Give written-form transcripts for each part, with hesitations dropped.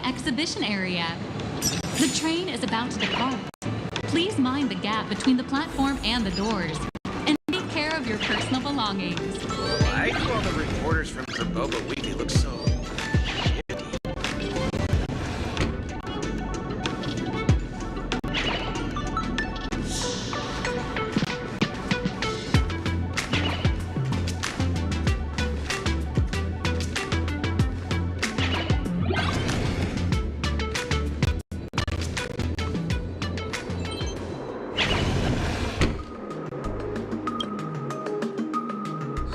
Exhibition area. The train is about to depart. Please mind the gap between the platform and the doors, and take care of your personal belongings. Why do all the reporters from Boba Weekly look so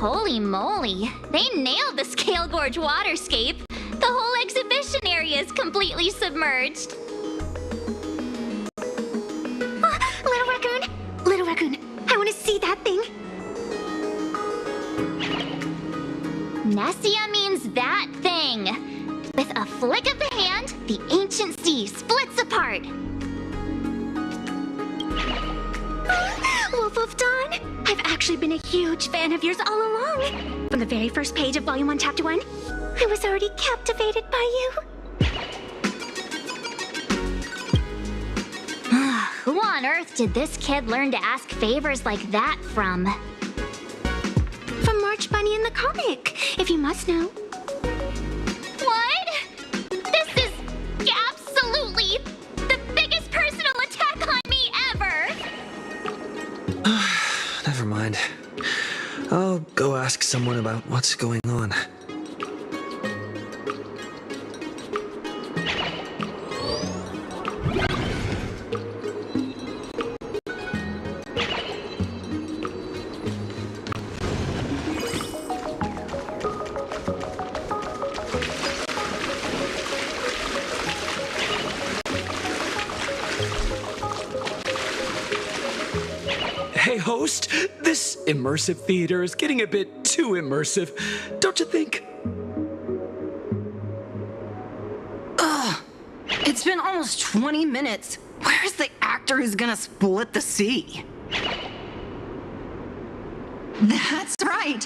Holy moly, they nailed the Scale Gorge waterscape. The whole exhibition area is completely submerged. Little Raccoon, I want to see that thing. Nessia means that thing. With a flick of the hand, the ancient sea splits apart. Wolf of Dawn, I've actually been a huge fan of yours all along. From the very first page of Volume 1, Chapter 1, I was already captivated by you. Who on earth did this kid learn to ask favors like that from? From March Bunny in the comic, if you must know. What? This is absolutely the biggest personal attack on me ever! Never mind. I'll go ask someone about what's going on. Hey, host, this immersive theater is getting a bit too immersive, don't you think? Ugh, it's been almost 20 minutes. Where's the actor who's gonna split the sea? That's right.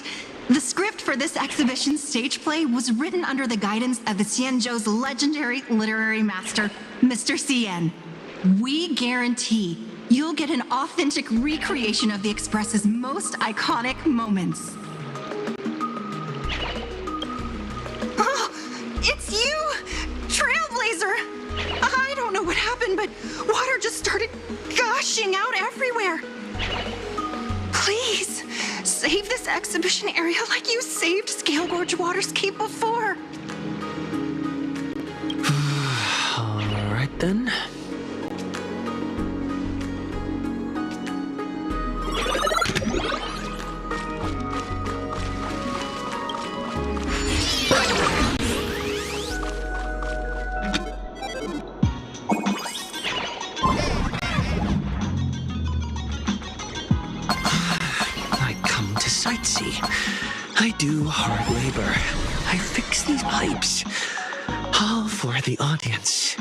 The script for this exhibition stage play was written under the guidance of the Xianzhou's legendary literary master, Mr. Xian. We guarantee you'll get an authentic recreation of the Express's most iconic moments. Oh, it's you! Trailblazer! I don't know what happened, but water just started gushing out everywhere. Please, save this exhibition area like you saved Scale Gorge Waterscape before. All right, then. Sightsee. I do hard labor. I fix these pipes. All for the audience.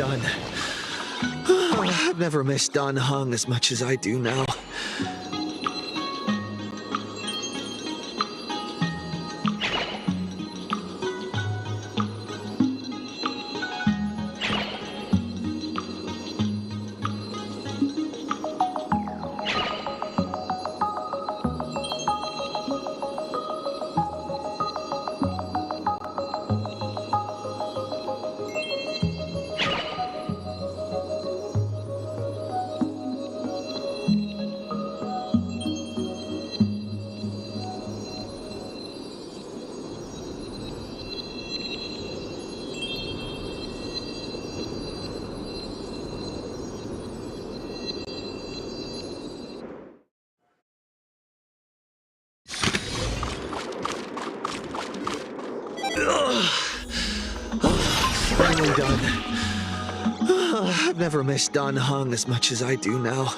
done. I've never missed Dan Heng as much as I do now. Finally done. I've never missed Dan Heng as much as I do now.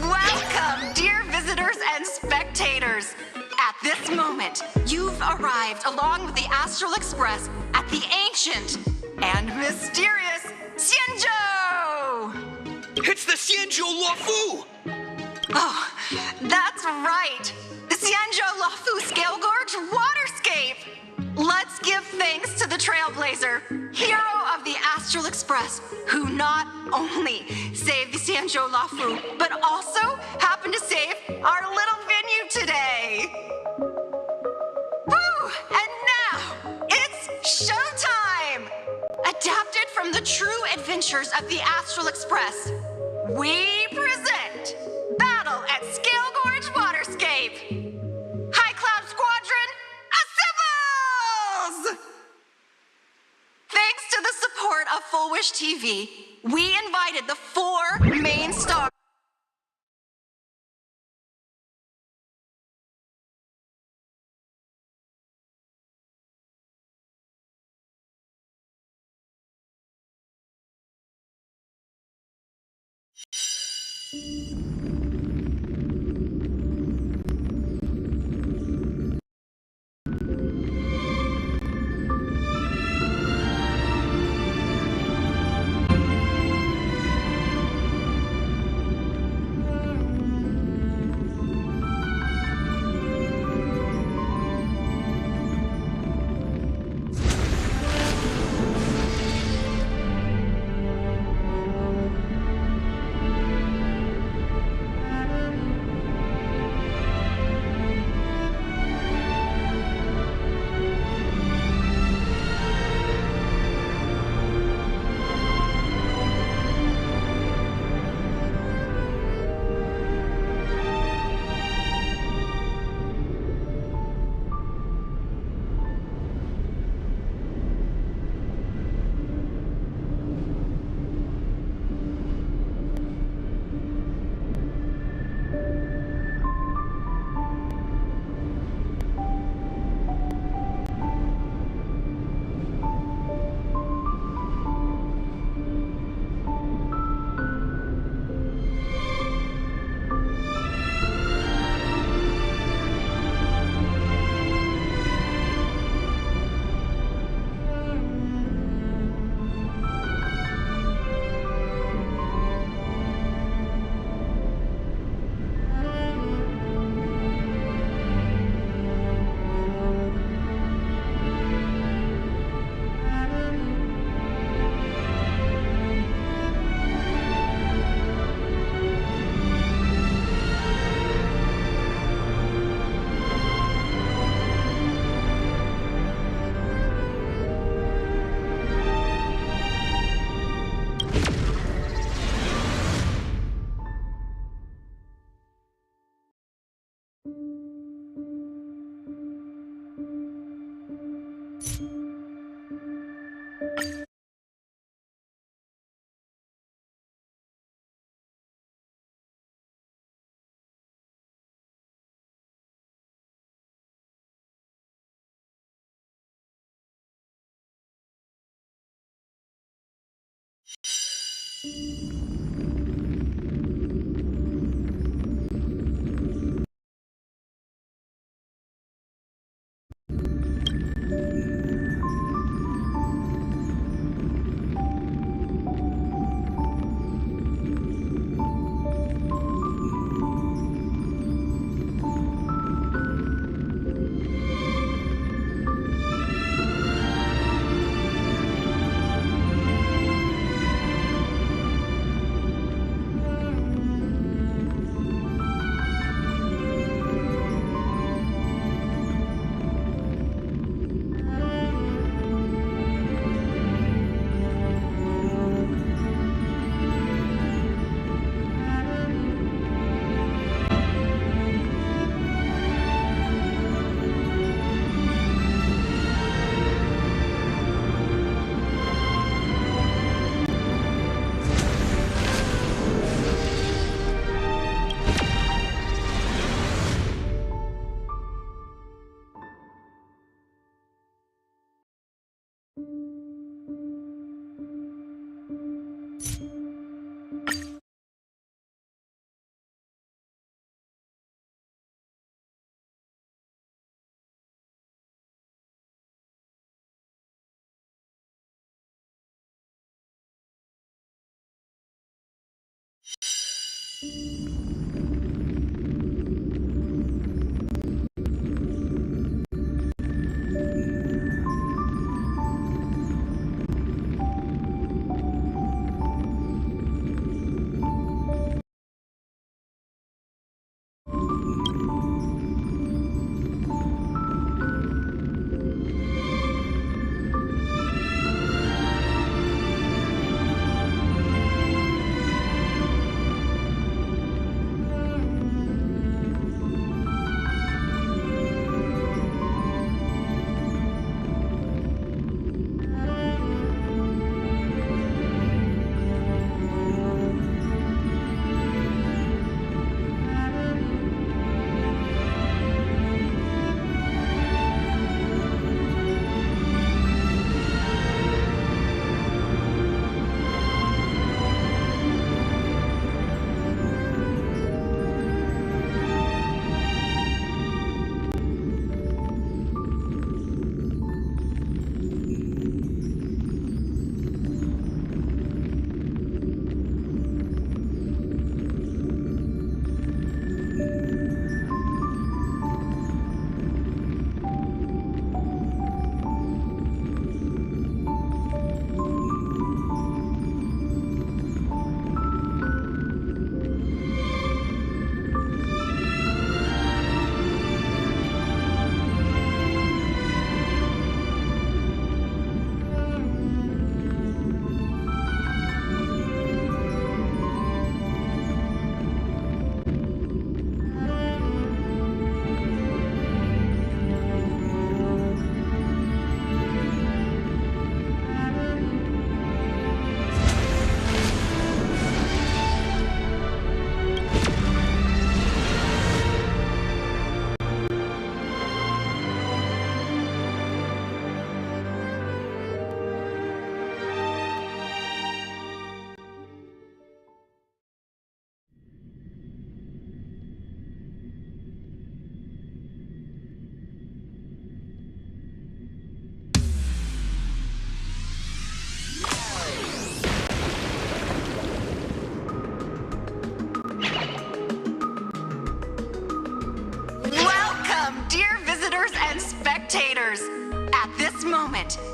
Welcome, dear visitors and spectators. At this moment, you've arrived along with the Astral Express at the ancient and mysterious Xianzhou! It's the Xianzhou Luofu! Oh, that's right. The Xianzhou Luofu Scale Gorge Waterscape. Let's give thanks to the Trailblazer, hero of the Astral Express, who not only saved the Xianzhou Luofu, but also happened to save our little venue today. Woo! And now, it's showtime! Adapted from the true adventures of the Astral Express, we present Battle at Scale Gorge Waterscape. High Cloud Squadron, assembles! Thanks to the support of Full Wish TV, we invited the 4 main stars.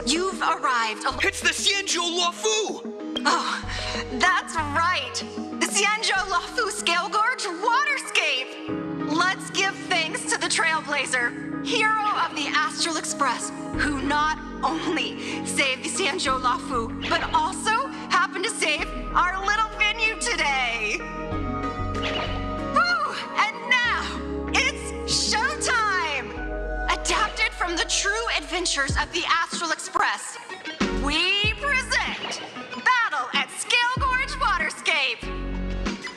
You've arrived. It's the Xianzhou Luofu! Oh, that's right. The Xianzhou Luofu Scale Gorge Waterscape. Let's give thanks to the Trailblazer, hero of the Astral Express, who not only saved the Xianzhou Luofu, but also happened to save our little venue today. Woo! And now, it's showtime! Adapted from the true adventures of the Astral Express, we present Battle at Scale Gorge Waterscape.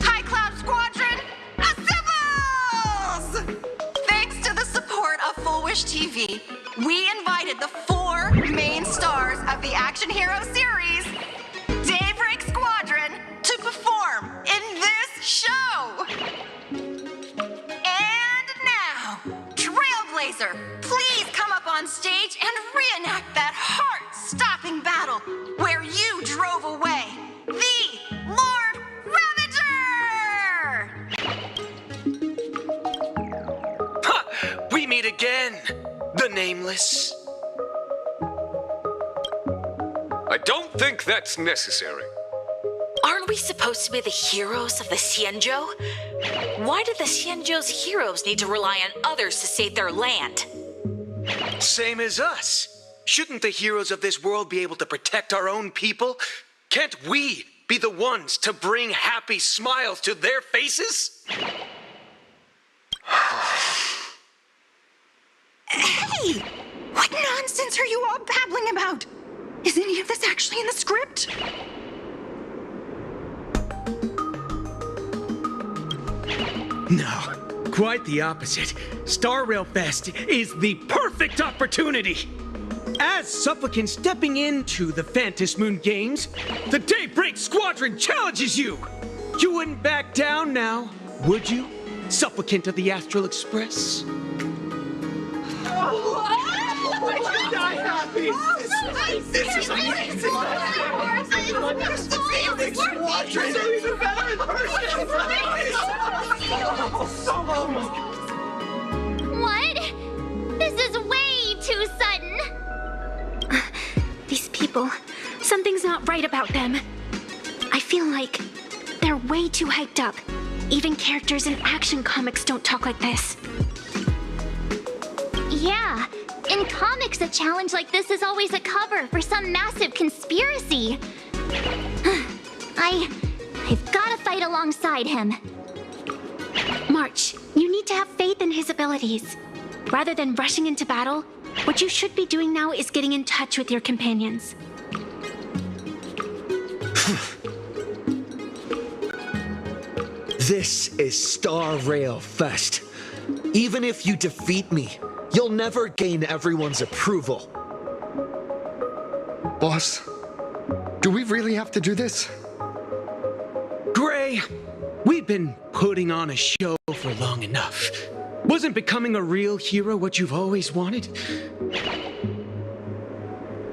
High Cloud Squadron, assembles! Thanks to the support of Full Wish TV, we invited the 4 main stars of the Action Hero series, Daybreak Squadron, Dancer, please come up on stage and reenact that heart-stopping battle where you drove away the Lord Ravager! Ha! We meet again, the Nameless. I don't think that's necessary. Aren't we supposed to be the heroes of the Xianzhou? Why do the Xianzhou's heroes need to rely on others to save their land? Same as us. Shouldn't the heroes of this world be able to protect our own people? Can't we be the ones to bring happy smiles to their faces? Hey! What nonsense are you all babbling about? Is any of this actually in the script? No, quite the opposite. Star Rail Fest is the perfect opportunity. As supplicant stepping into the Phantom Moon Games, the Daybreak Squadron challenges you. You wouldn't back down now, would you, supplicant of the Astral Express? This is amazing! What? This is way too sudden. These people, something's not right about them. I feel like they're way too hyped up. Even characters in action comics don't talk like this. Yeah, in comics, a challenge like this is always a cover for some massive conspiracy. I've gotta fight alongside him. March, you need to have faith in his abilities. Rather than rushing into battle, what you should be doing now is getting in touch with your companions. This is Star Rail Fest. Even if you defeat me, you'll never gain everyone's approval. Boss, do we really have to do this? Gray, we've been putting on a show for long enough. Wasn't becoming a real hero what you've always wanted?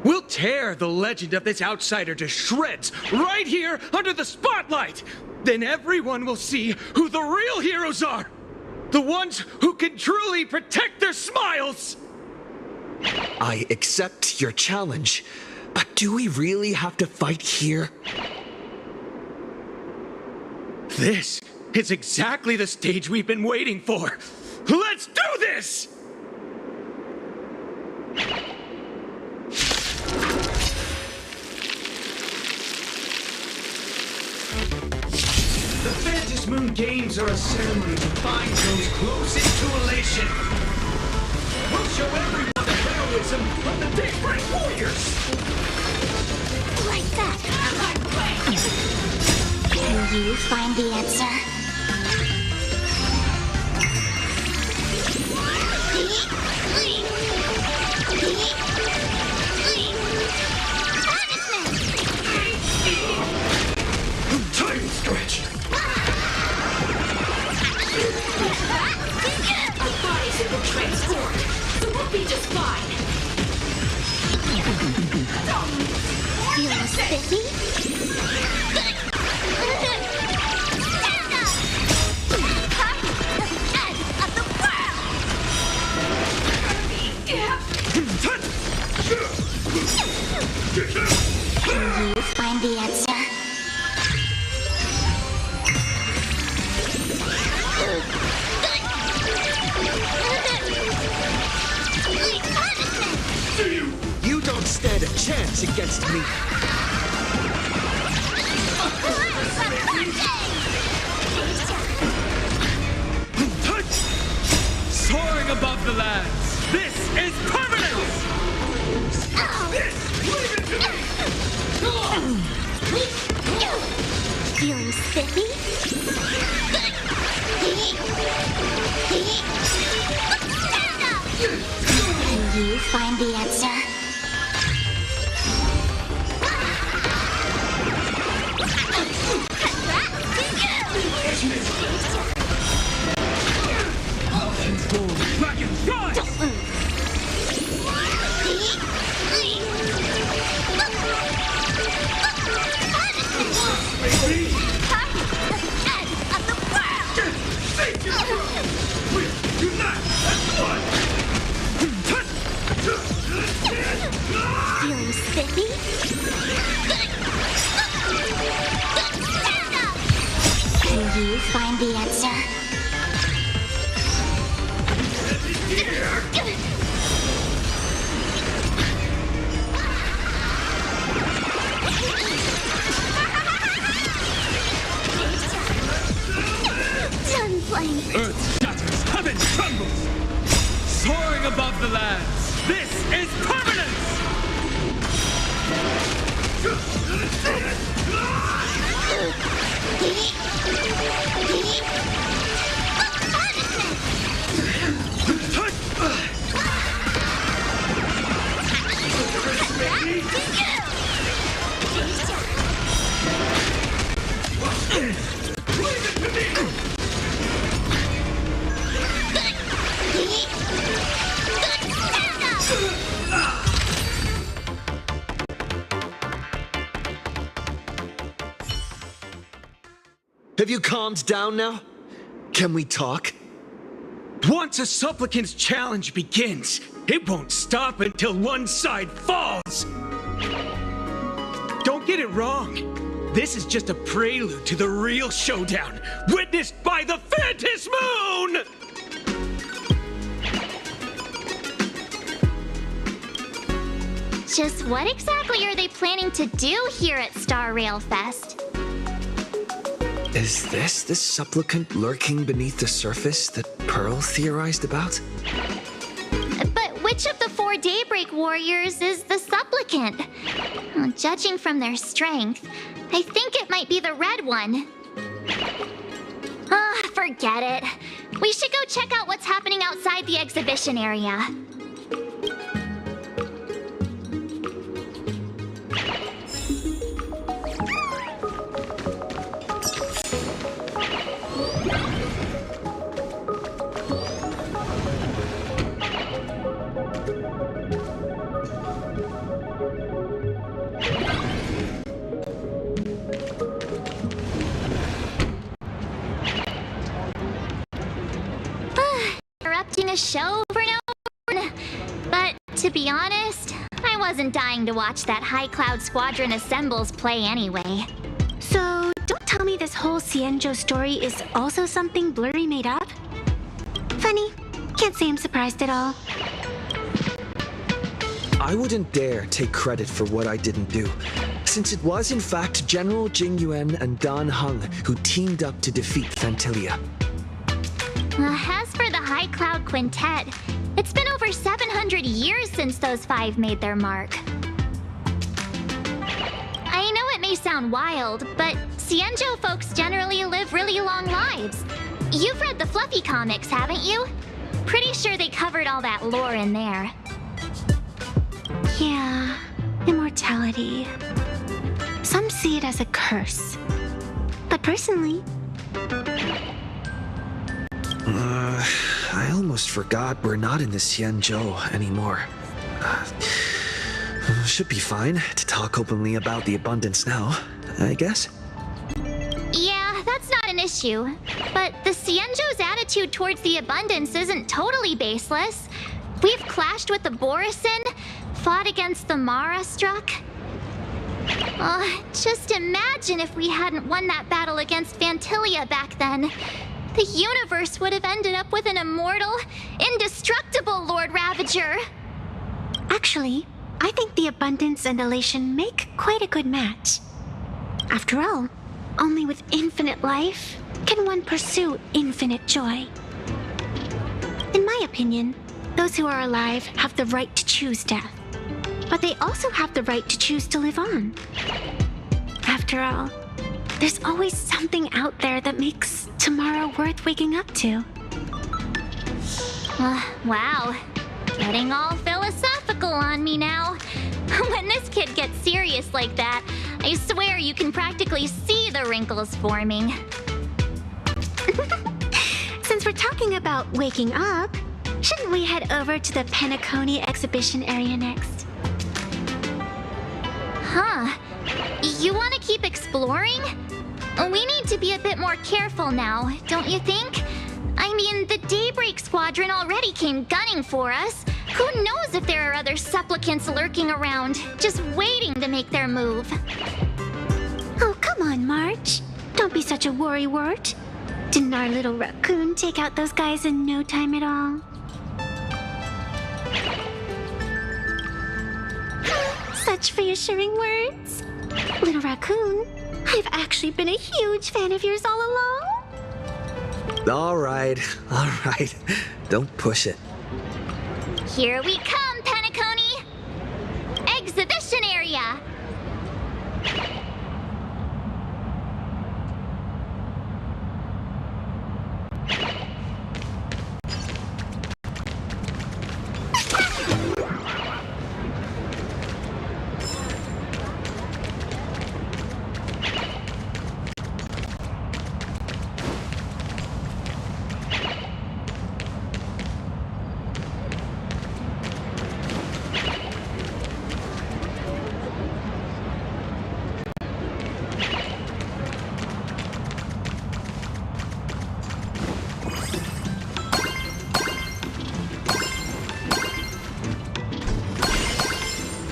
We'll tear the legend of this outsider to shreds right here under the spotlight. Then everyone will see who the real heroes are. The ones who can truly protect their smiles. I accept your challenge, but do we really have to fight here? This is exactly the stage we've been waiting for. Let's do this! The Phantom Moon Games are a ceremony to find those closest to elation. We'll show everyone the heroism of the Daybreak Warriors! Like that. Can you find the answer? Time stretch! Our bodies will transform, so we'll be just fine. Feeling spiffy? Stand up! Party at the end of the world! Can you find the answer? You don't stand a chance against me. Soaring above the lands, this is permanence! Feeling spiffy? Stand up! Can you find the answer? Dragon, rise! Feeling spiffy? Can you find the answer? Done playing. Earth shatters, heaven trembles! Soaring above the lands, this is permanence! Have you calmed down now? Can we talk? Once a supplicant's challenge begins, it won't stop until one side falls! Don't get it wrong. This is just a prelude to the real showdown, witnessed by the Phantom Moon! Just what exactly are they planning to do here at Star Rail Fest? Is this the supplicant lurking beneath the surface that Pearl theorized about? But which of the 4 Daybreak Warriors is the supplicant? Well, judging from their strength, I think it might be the red one. Ah, forget it. We should go check out what's happening outside the exhibition area. Interrupting a show for no reason. But to be honest, I wasn't dying to watch that High Cloud Squadron Assembles play anyway. So, don't tell me this whole Xianzhou story is also something Blurry made up? Funny. Can't say I'm surprised at all. I wouldn't dare take credit for what I didn't do, since it was in fact General Jing Yuan and Dan Heng who teamed up to defeat Fantilia. As for the High Cloud Quintet, it's been over 700 years since those 5 made their mark. I know it may sound wild, but Xianzhou folks generally live really long lives. You've read the Fluffy comics, haven't you? Pretty sure they covered all that lore in there. Yeah, immortality. Some see it as a curse. But personally... I almost forgot we're not in the Xianzhou anymore. Should be fine to talk openly about the abundance now, I guess. Yeah, that's not an issue. But the Xianzhou's attitude towards the abundance isn't totally baseless. We've clashed with the Borisin, fought against the Mara struck. Just imagine if we hadn't won that battle against Fantilia back then. The universe would have ended up with an immortal, indestructible Lord Ravager. Actually, I think the abundance and elation make quite a good match. After all, only with infinite life can one pursue infinite joy. In my opinion, those who are alive have the right to choose death, but they also have the right to choose to live on. After all, there's always something out there that makes tomorrow worth waking up to. Wow. Getting all philosophical on me now. When this kid gets serious like that, I swear you can practically see the wrinkles forming. Since we're talking about waking up, shouldn't we head over to the Penacony exhibition area next? Huh. You want to keep exploring? We need to be a bit more careful now, don't you think? I squadron already came gunning for us. Who knows if there are other supplicants lurking around, just waiting to make their move. Oh, come on, March. Don't be such a worrywart. Didn't our little raccoon take out those guys in no time at all? Such reassuring words. Little raccoon, I've actually been a huge fan of yours all along. All right. Don't push it. Here we come, Penacony! Exhibition area!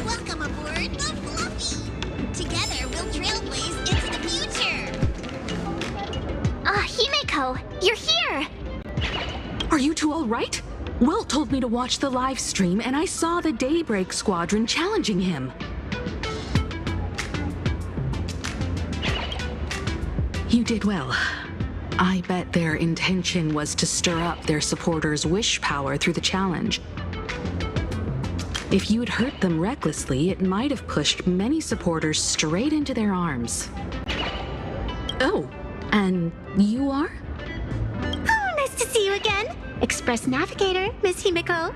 Welcome aboard the Fluffy! Together we'll trailblaze into the future! Himeko, you're here! Are you two all right? Will told me to watch the live stream, and I saw the Daybreak Squadron challenging him. You did well. I bet their intention was to stir up their supporters' wish power through the challenge. If you'd hurt them recklessly, it might have pushed many supporters straight into their arms. Oh, and you are? Oh, nice to see you again. Express Navigator, Miss Himeko.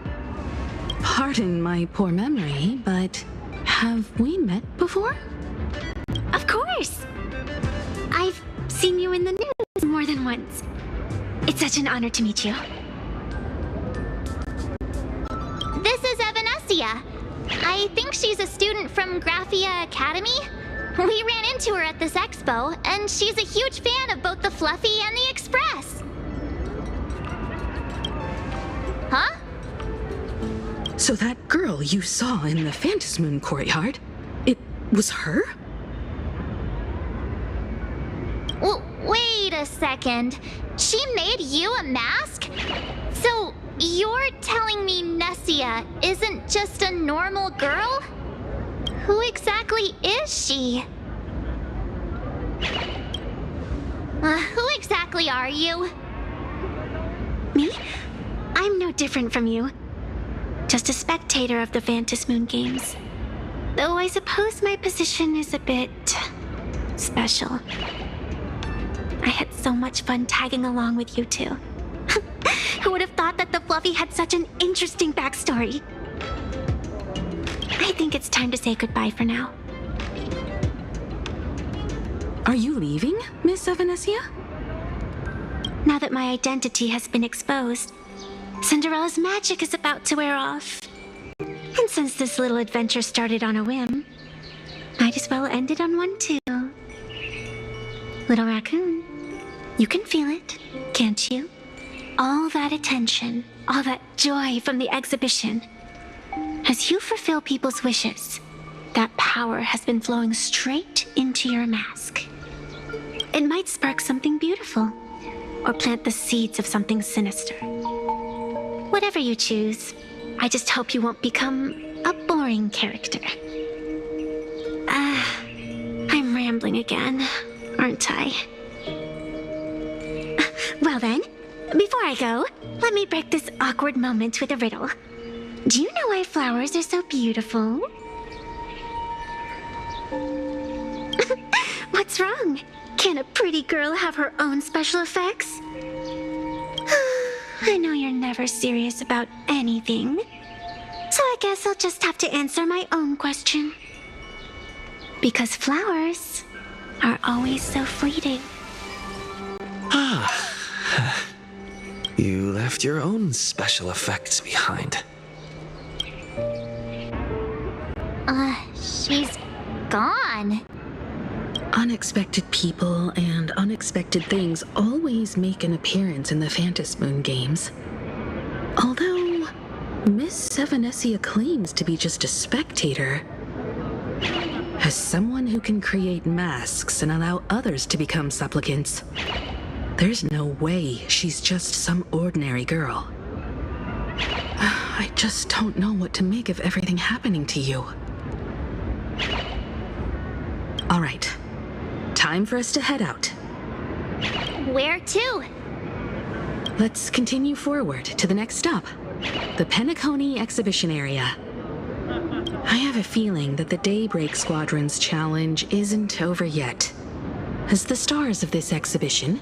Pardon my poor memory, but have we met before? Of course. I've seen you in the news more than once. It's such an honor to meet you. This is Evanesia. I think she's a student from Graphia Academy. We ran into her at this expo, and she's a huge fan of both the Fluffy and the Express. Huh? So that girl you saw in the Phantasmoon courtyard, it was her? Well, wait a second. She made you a mask? So you're telling me Nessia isn't just a normal girl? Who exactly is she? Who exactly are you? Me? I'm no different from you. Just a spectator of the Phantasmoon games. Though I suppose my position is a bit special. I had so much fun tagging along with you two. Who would have thought that the Fluffy had such an interesting backstory? I think it's time to say goodbye for now. Are you leaving, Miss Evanesia? Now that my identity has been exposed, Cinderella's magic is about to wear off. And since this little adventure started on a whim, might as well end it on one too. Little raccoon, you can feel it, can't you? All that attention, all that joy from the exhibition. As you fulfill people's wishes, that power has been flowing straight into your mask. It might spark something beautiful, or plant the seeds of something sinister. Whatever you choose, I just hope you won't become a boring character. I'm rambling again, aren't I? Well then, before I go, let me break this awkward moment with a riddle. Do you know why flowers are so beautiful? What's wrong? Can a pretty girl have her own special effects? I know you're never serious about anything, so I guess I'll just have to answer my own question. Because flowers are always so fleeting. You left your own special effects behind. She's gone. Unexpected people and unexpected things always make an appearance in the Phantasmoon games. Although, Miss Sevenesia claims to be just a spectator. As someone who can create masks and allow others to become supplicants, there's no way she's just some ordinary girl. I just don't know what to make of everything happening to you. All right, time for us to head out. Where to? Let's continue forward to the next stop, the Penacony exhibition area. I have a feeling that the Daybreak Squadron's challenge isn't over yet. As the stars of this exhibition,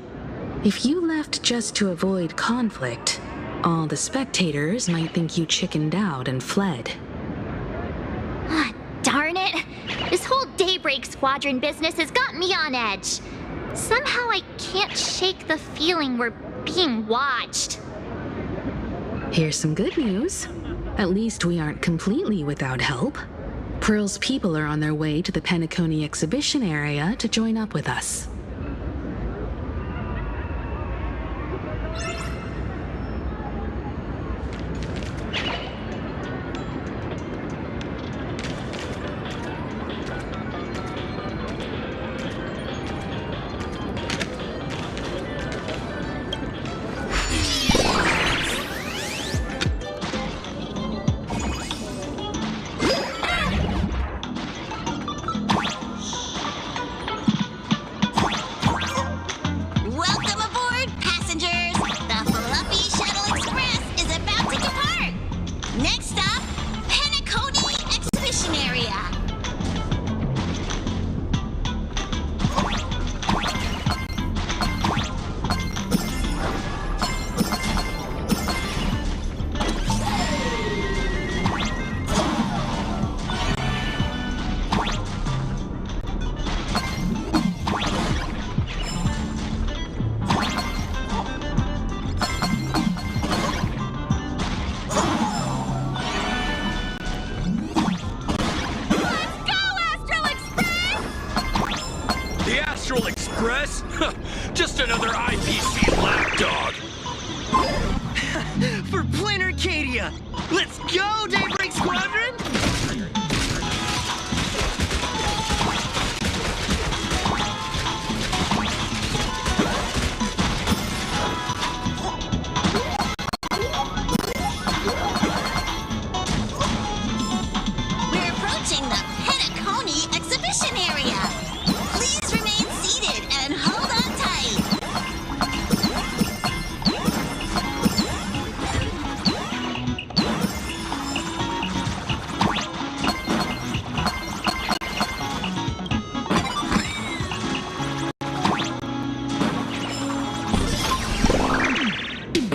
if you left just to avoid conflict, all the spectators might think you chickened out and fled. Ah, darn it! This whole Daybreak Squadron business has got me on edge. Somehow I can't shake the feeling we're being watched. Here's some good news. At least we aren't completely without help. Pearl's people are on their way to the Penacony exhibition area to join up with us. Welcome aboard, passengers! The Fluffy Shuttle Express is about to depart! Next stop, Penacony Exhibition Area! The Astral Express? Just another IPC lapdog. For Plain Arcadia! Let's go, Daybreak Squadron! We're approaching the Penacony Exhibition Area! Please remain seated and hold on tight!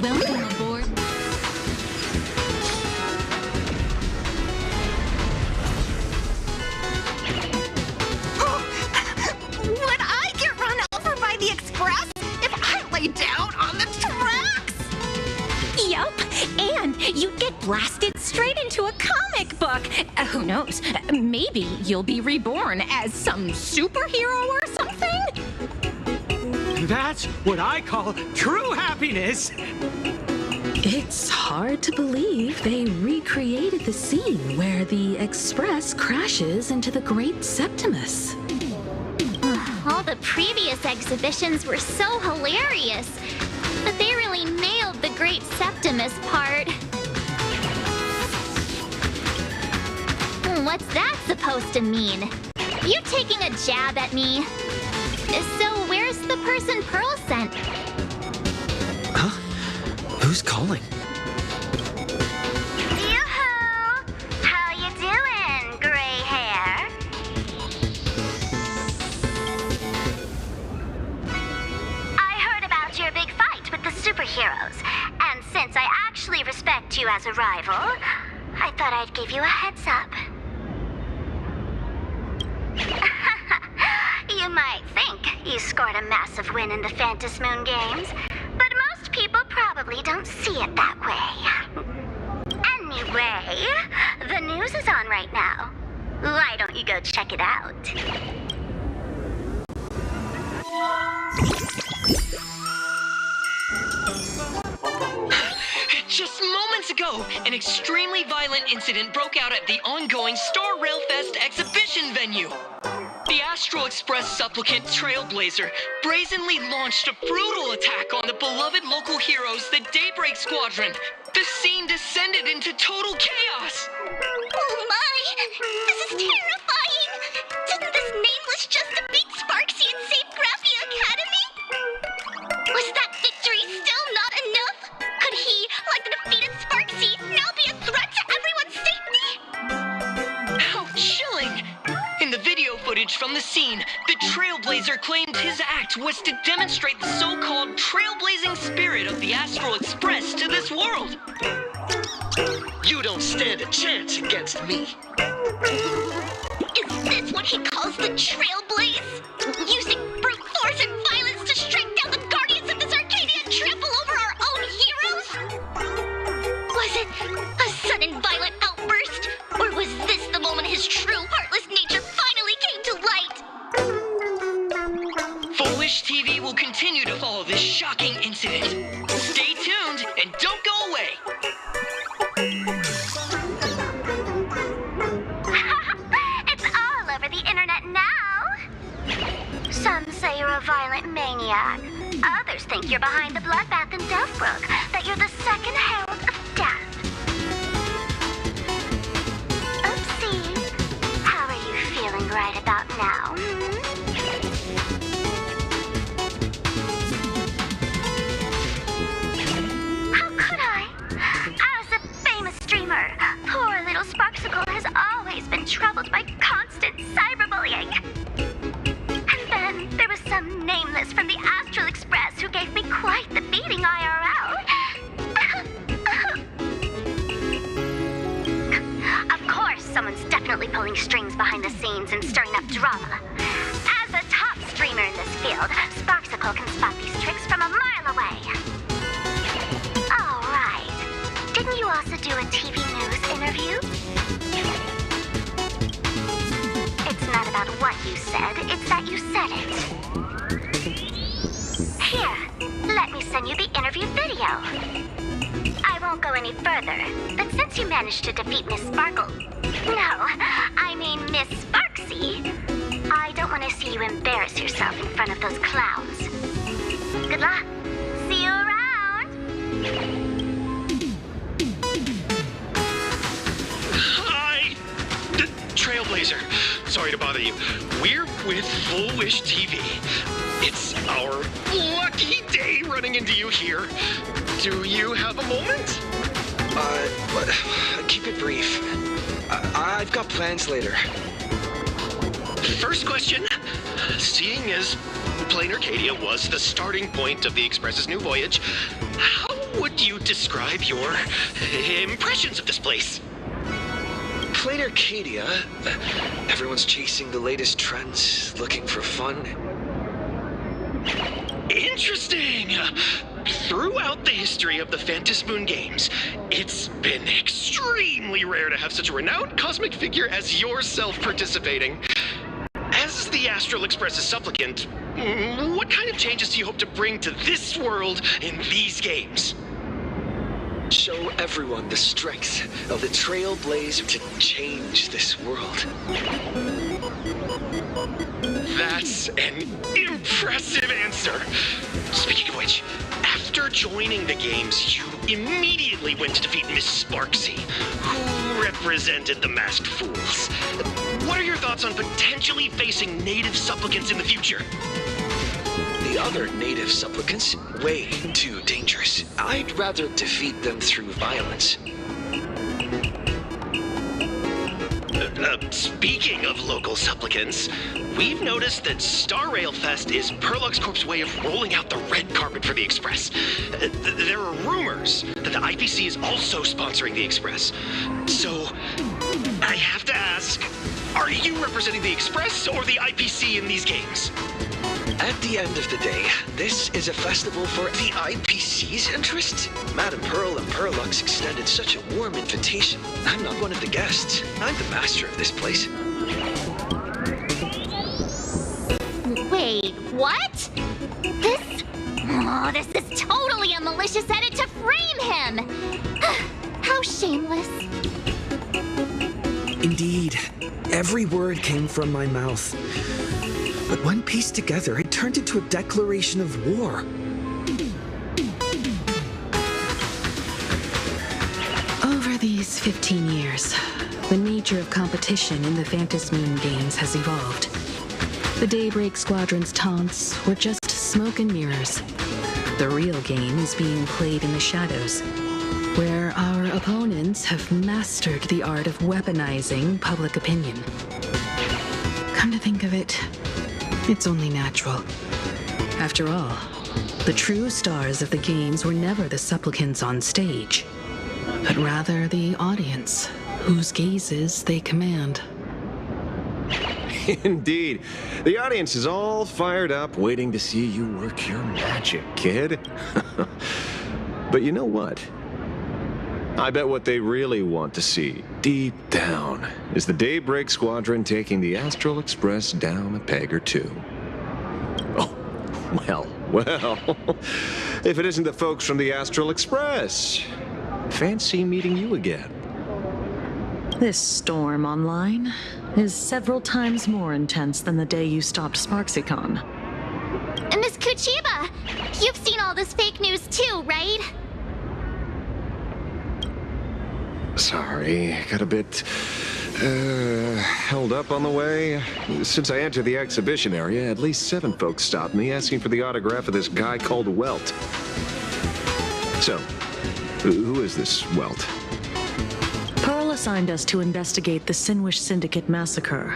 Welcome aboard. Would I get run over by the express if I lay down on the tracks? Yup, and you'd get blasted straight into a comic book. Who knows? Maybe you'll be reborn as some superhero or something? That's what I call true happiness! It's hard to believe they recreated the scene where the Express crashes into the Great Septimus. All the previous exhibitions were so hilarious, but they really nailed the Great Septimus part. What's that supposed to mean? You taking a jab at me? So where's the person Pearl sent? Huh? Who's calling? Yoo-hoo! How you doing, gray hair? I heard about your big fight with the superheroes, and since I actually respect you as a rival, I thought I'd give you a heads up. You might think you scored a massive win in the Phantasmoon Games, but most people probably don't see it that way. Anyway, the news is on right now. Why don't you go check it out? Just moments ago, an extremely violent incident broke out at the ongoing Star Rail Fest exhibition venue. The Astral Express supplicant Trailblazer brazenly launched a brutal attack on the beloved local heroes, the Daybreak Squadron. The scene descended into total chaos. Oh my! This is terrifying! Didn't this nameless just defeat Sparksy and save Graphia Academy? Was that victory still not enough? Could he, like the defeated Sparksy, now be a threat to everyone's safety? How chilling! In the video footage from the scene, the Trailblazer claimed his act was to demonstrate the so-called trailblazing spirit of the Astral Express to this world. You don't stand a chance against me. Is this what he calls the Trailblaze? Using brute force and violence to strike down the guardians of this Arcadia and trample over our own heroes? Was it a sudden violent outburst? Or was this the moment his true heartless nature finally came to light? Full Wish TV will continue to follow this shocking incident. Stay tuned and don't go away. It's all over the internet now. Some say you're a violent maniac. Others think you're behind the bloodbath in Deathbrook, that you're the second herald of death. Oopsie. How are you feeling right about now? How could I? As a famous streamer, poor little Sparksicle has always been troubled by constant cyberbullying. And then there was some nameless from the Astral Express who gave me quite the beating IRL. Of course, someone's definitely pulling strings behind the scenes and stirring up drama. As a top streamer in this field, Sparksicle can spot these tricks from a mile away. All right. Didn't you also do a TV news interview? It's not about what you said, it's that you said it. Here, let me send you the interview video. I won't go any further, but since you managed to defeat Miss Sparkle... No, I mean Miss Sparksy, I don't want to see you embarrass yourself in front of those clowns. Good luck. See you around. Hi! Trailblazer. Sorry to bother you. We're with Full Wish TV. It's our lucky day running into you here. Do you have a moment? Keep it brief. I've got plans later. First question. Seeing as Plain Arcadia was the starting point of the Express's new voyage, how would you describe your impressions of this place? Plain Arcadia. Everyone's chasing the latest trends, looking for fun. Interesting! Throughout the history of the Phantasmoon games, it's been extremely rare to have such a renowned cosmic figure as yourself participating. As the Astral Express's supplicant, what kind of changes do you hope to bring to this world in these games? Show everyone the strength of the Trailblazer to change this world. That's an impressive answer. Speaking of which, after joining the games, you immediately went to defeat Miss Sparksy, who represented the Masked Fools. What are your thoughts on potentially facing native supplicants in the future? The other native supplicants, way too dangerous. I'd rather defeat them through violence. Speaking of local supplicants, we've noticed that Star Rail Fest is Perlux Corp's way of rolling out the red carpet for the Express. There are rumors that the IPC is also sponsoring the Express. So, I have to ask, are you representing the Express or the IPC in these games? At the end of the day, this is a festival for the IPC's interests. Madame Pearl and Perlux extended such a warm invitation. I'm not one of the guests. I'm the master of this place. Wait, what? This is totally a malicious edit to frame him! Indeed, every word came from my mouth. But when pieced together, it turned into a declaration of war. Over these 15 years, the nature of competition in the Phantasmoon games has evolved. The Daybreak Squadron's taunts were just smoke and mirrors. The real game is being played in the shadows, where our opponents have mastered the art of weaponizing public opinion. Come to think of it, it's only natural. After all, the true stars of the games were never the supplicants on stage, but rather the audience, whose gazes they command. Indeed. The audience is all fired up, waiting to see you work your magic, kid. But you know what? I bet what they really want to see, deep down, is the Daybreak Squadron taking the Astral Express down a peg or two. Oh, well. If it isn't the folks from the Astral Express. Fancy meeting you again. This storm online is several times more intense than the day you stopped Sparksycon. Miss Kuchiba, you've seen all this fake news too, right? Sorry, got a bit held up on the way. Since I entered the exhibition area, at least 7 folks stopped me asking for the autograph of this guy called Welt. So, who is this Welt? Pearl assigned us to investigate the Sinwish Syndicate massacre.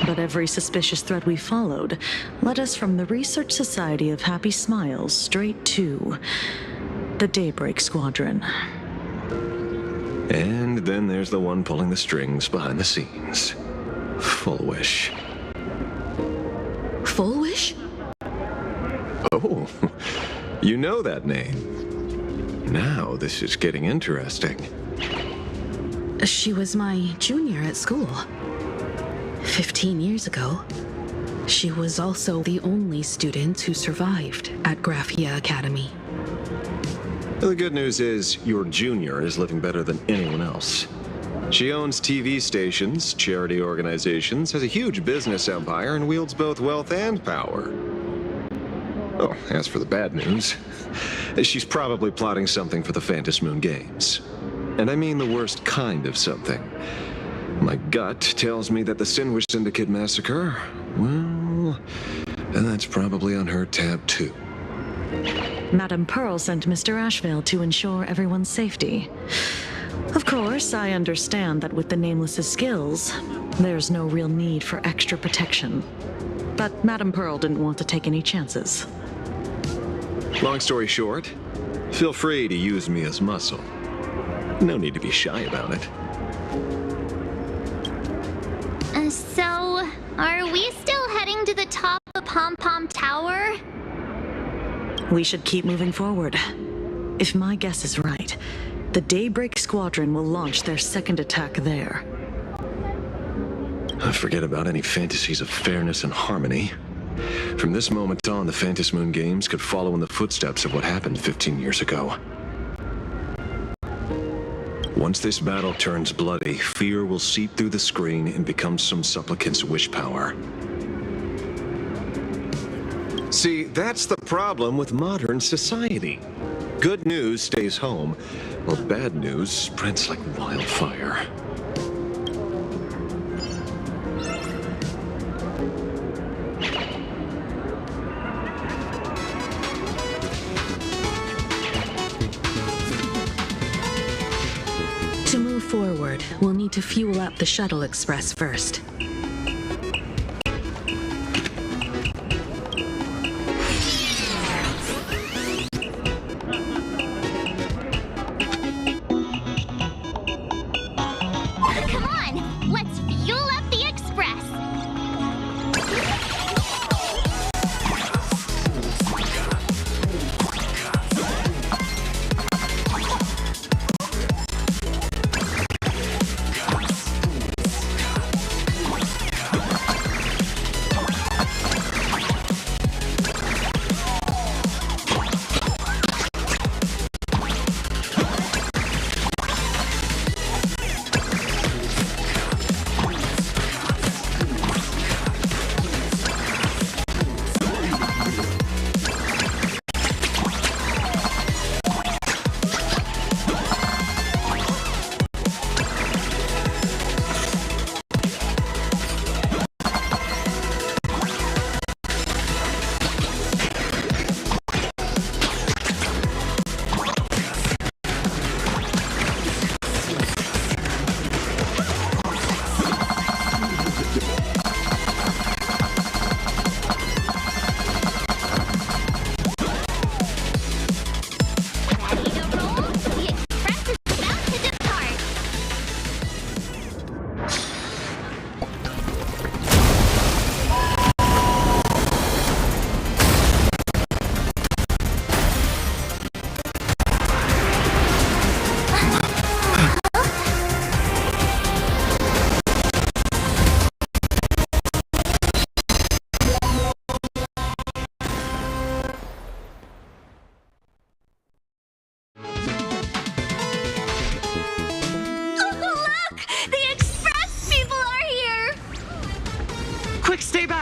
But every suspicious thread we followed led us from the Research Society of Happy Smiles straight to the Daybreak Squadron. And then there's the one pulling the strings behind the scenes. Fullwish. Fullwish? Oh, you know that name. Now this is getting interesting. She was my junior at school. 15 years ago, she was also the only student who survived at Graphia Academy. The good news is your junior is living better than anyone else. She owns TV stations, charity organizations, has a huge business empire, and wields both wealth and power. Oh, as for the bad news, she's probably plotting something for the Phantasmoon games. And I mean the worst kind of something. My gut tells me that the Sinwish Syndicate massacre, well, that's probably on her tab too. Madame Pearl sent Mr. Ashvale to ensure everyone's safety. Of course, I understand that with the Nameless's skills, there's no real need for extra protection. But Madame Pearl didn't want to take any chances. Long story short, feel free to use me as muscle. No need to be shy about it. So, are we still heading to the top of Pom Pom Tower? We should keep moving forward. If my guess is right, the Daybreak Squadron will launch their second attack there. Forget about any fantasies of fairness and harmony. From this moment on, the Phantasmoon games could follow in the footsteps of what happened 15 years ago. Once this battle turns bloody, fear will seep through the screen and become some supplicant's wish power. See, that's the problem with modern society. Good news stays home, while bad news spreads like wildfire. To move forward, we'll need to fuel up the Shuttle Express first. Come on, let's fuel up the Express.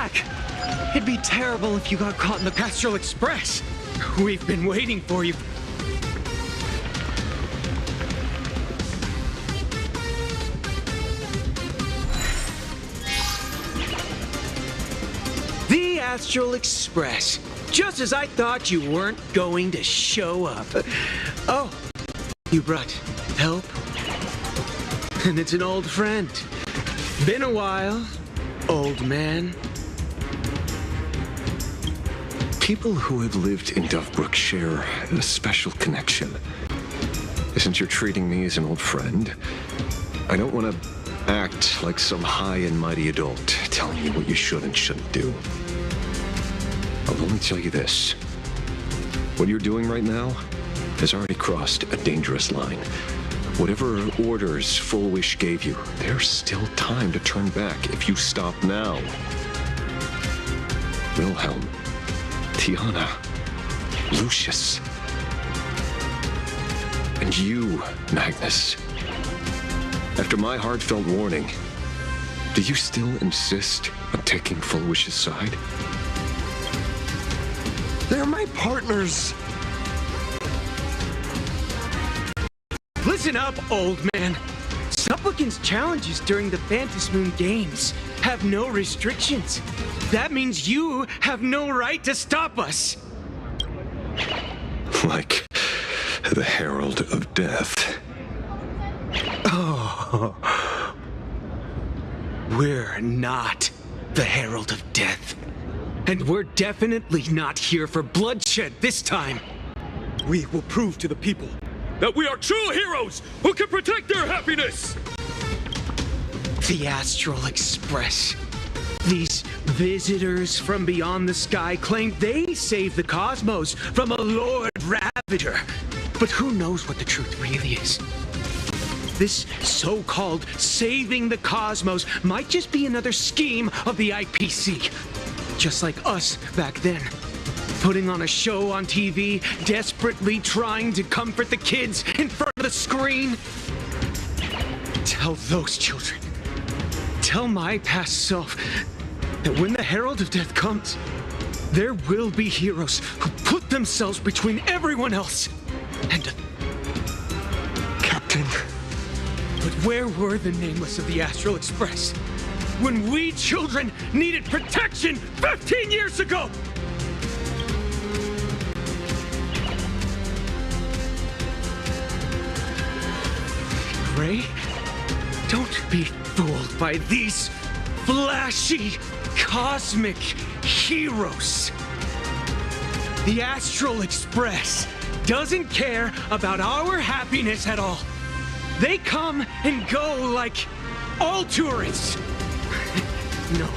back. It'd be terrible if you got caught in the Astral Express. We've been waiting for you. The Astral Express. Just as I thought you weren't going to show up. Oh, you brought help? And it's an old friend. Been a while, old man. People who have lived in Dovebrook share a special connection. Since you're treating me as an old friend, I don't want to act like some high and mighty adult telling you what you should and shouldn't do. I'll only tell you this. What you're doing right now has already crossed a dangerous line. Whatever orders Full Wish gave you, there's still time to turn back if you stop now. Wilhelm, Tiana, Lucius, and you, Magnus. After my heartfelt warning, do you still insist on taking Full Wish's side? They're my partners. Listen up, old man. Supplicant's challenges during the Phantasmoon Games have no restrictions. That means you have no right to stop us. Like the Herald of Death. Oh. We're not the Herald of Death. And we're definitely not here for bloodshed this time. We will prove to the people that we are true heroes who can protect their happiness! The Astral Express. These visitors from beyond the sky claim they saved the cosmos from a Lord Ravager. But who knows what the truth really is? This so-called saving the cosmos might just be another scheme of the IPC. Just like us back then. Putting on a show on TV, desperately trying to comfort the kids in front of the screen. Tell those children, tell my past self, that when the Herald of Death comes, there will be heroes who put themselves between everyone else and... Captain. But where were the nameless of the Astral Express when we children needed protection 15 years ago? Gray, don't be fooled by these flashy, cosmic heroes. The Astral Express doesn't care about our happiness at all. They come and go like all tourists. No,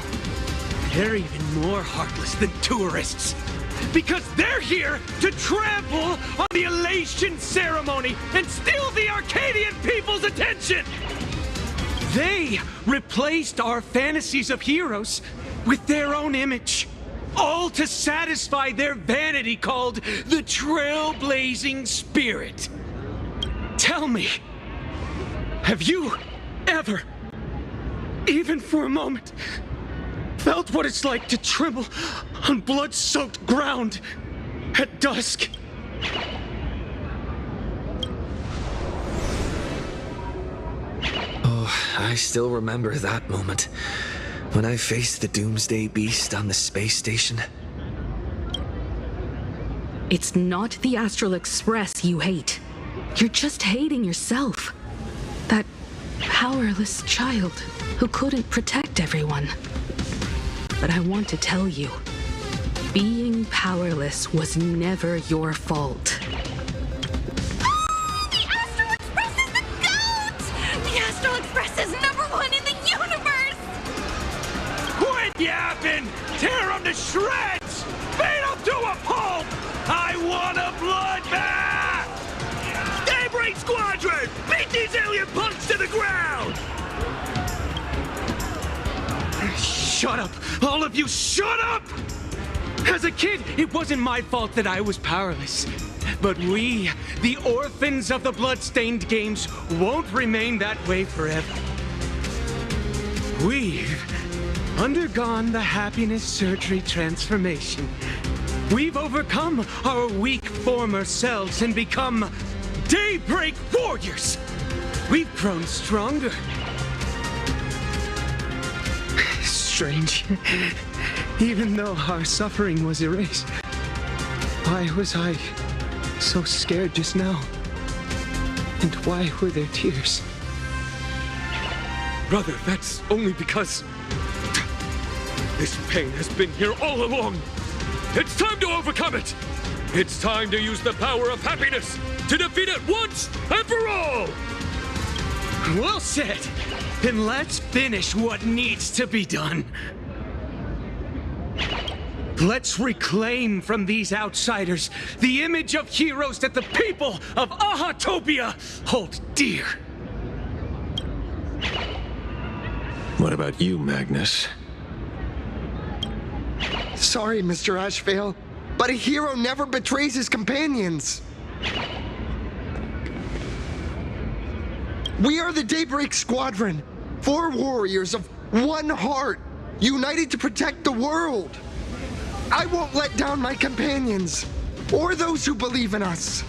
they're even more heartless than tourists. Because they're here to trample on the elation ceremony and steal the Arcadian people's attention! They replaced our fantasies of heroes with their own image, all to satisfy their vanity called the trailblazing spirit. Tell me, have you ever, even for a moment, felt what it's like to tremble on blood-soaked ground at dusk? Oh, I still remember that moment when I faced the Doomsday Beast on the space station. It's not the Astral Express you hate. You're just hating yourself. That powerless child who couldn't protect everyone. But I want to tell you, being powerless was never your fault. The Astral Express is the GOAT! The Astral Express is #1 in the universe! Quit yapping! Tear them to shreds! Beat them to a pulp! I want a bloodbath! Daybreak Squadron! Beat these alien punks to the ground! Shut up! All of you, shut up! As a kid, it wasn't my fault that I was powerless. But we, the orphans of the Bloodstained Games, won't remain that way forever. We've undergone the happiness surgery transformation. We've overcome our weak former selves and become Daybreak Warriors. We've grown stronger. Strange. Even though our suffering was erased, why was I so scared just now? And why were there tears? Brother, that's only because this pain has been here all along. It's time to overcome it. It's time to use the power of happiness to defeat it once and for all. Well said. Then let's finish what needs to be done. Let's reclaim from these outsiders the image of heroes that the people of Ahatopia hold dear. What about you, Magnus? Sorry, Mr. Ashvale, but a hero never betrays his companions. We are the Daybreak Squadron, 4 warriors of one heart, united to protect the world. I won't let down my companions, or those who believe in us.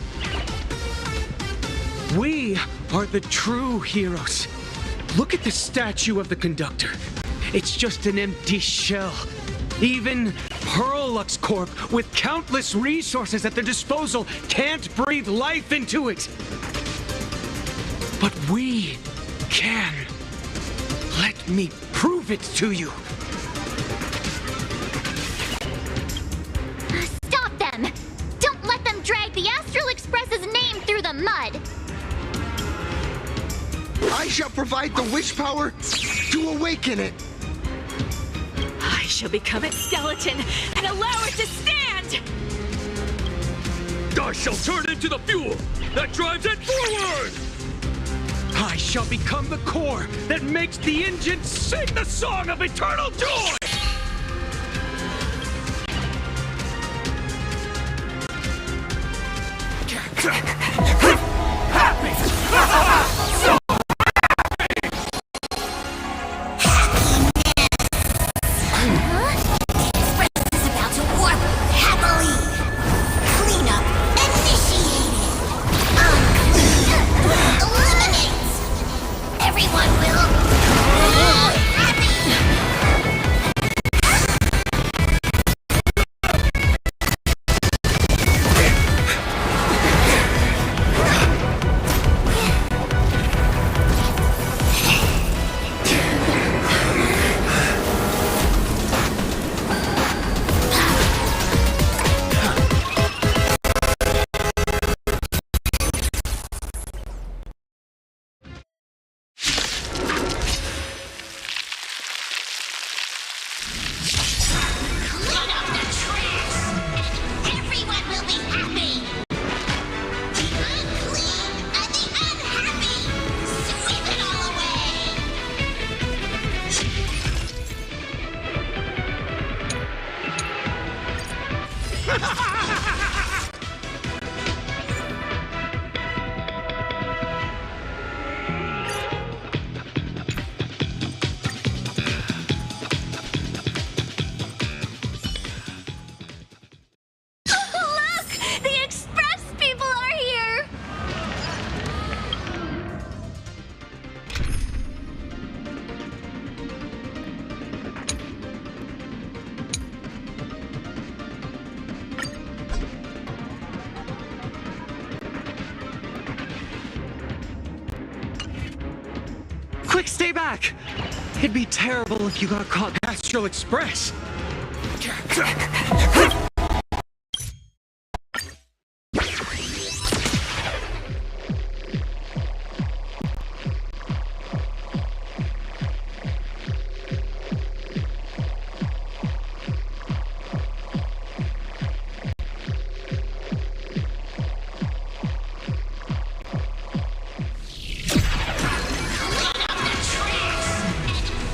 We are the true heroes. Look at the statue of the conductor. It's just an empty shell. Even Perlux Corp, with countless resources at their disposal, can't breathe life into it. But we can. Let me prove it to you. Stop them! Don't let them drag the Astral Express's name through the mud! I shall provide the wish power to awaken it. I shall become its skeleton and allow it to stand! I shall turn into the fuel that drives it forward! I shall become the core that makes the engine sing the song of eternal joy! Quick, stay back! It'd be terrible if you got caught Astral Express.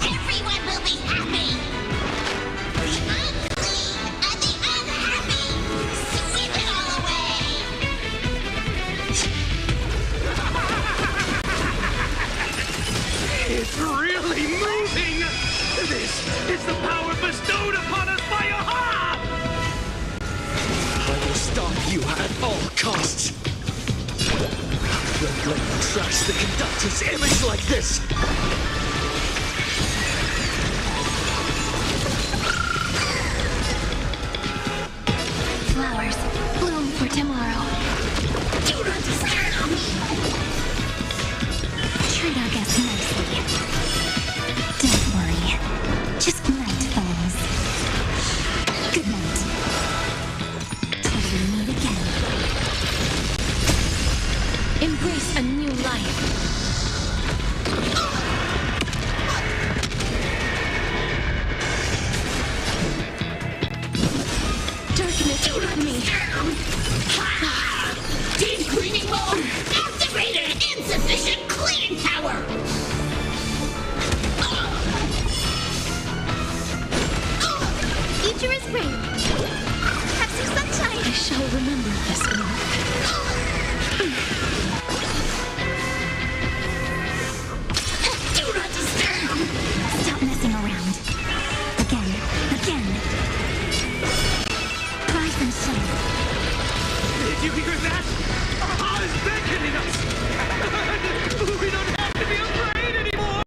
Everyone will be happy! The unclean and the This is the power bestowed upon us by Aha! I will stop you at all costs. Don't let me trash the conductor's image like this! Flowers bloom for tomorrow. Do not disturb! Treat our guests nicely. Don't worry. Just night falls. Good night. Till we meet again. Embrace a new life. Darkness with me. Deep cleaning mode activated! Insufficient cleaning power! Future is bright. Have some sunshine. I shall remember this moment. Do not disturb! Stop messing around. Again. Rise and shine. Did you hear that? Aha is beckoning us! We don't have to be afraid anymore!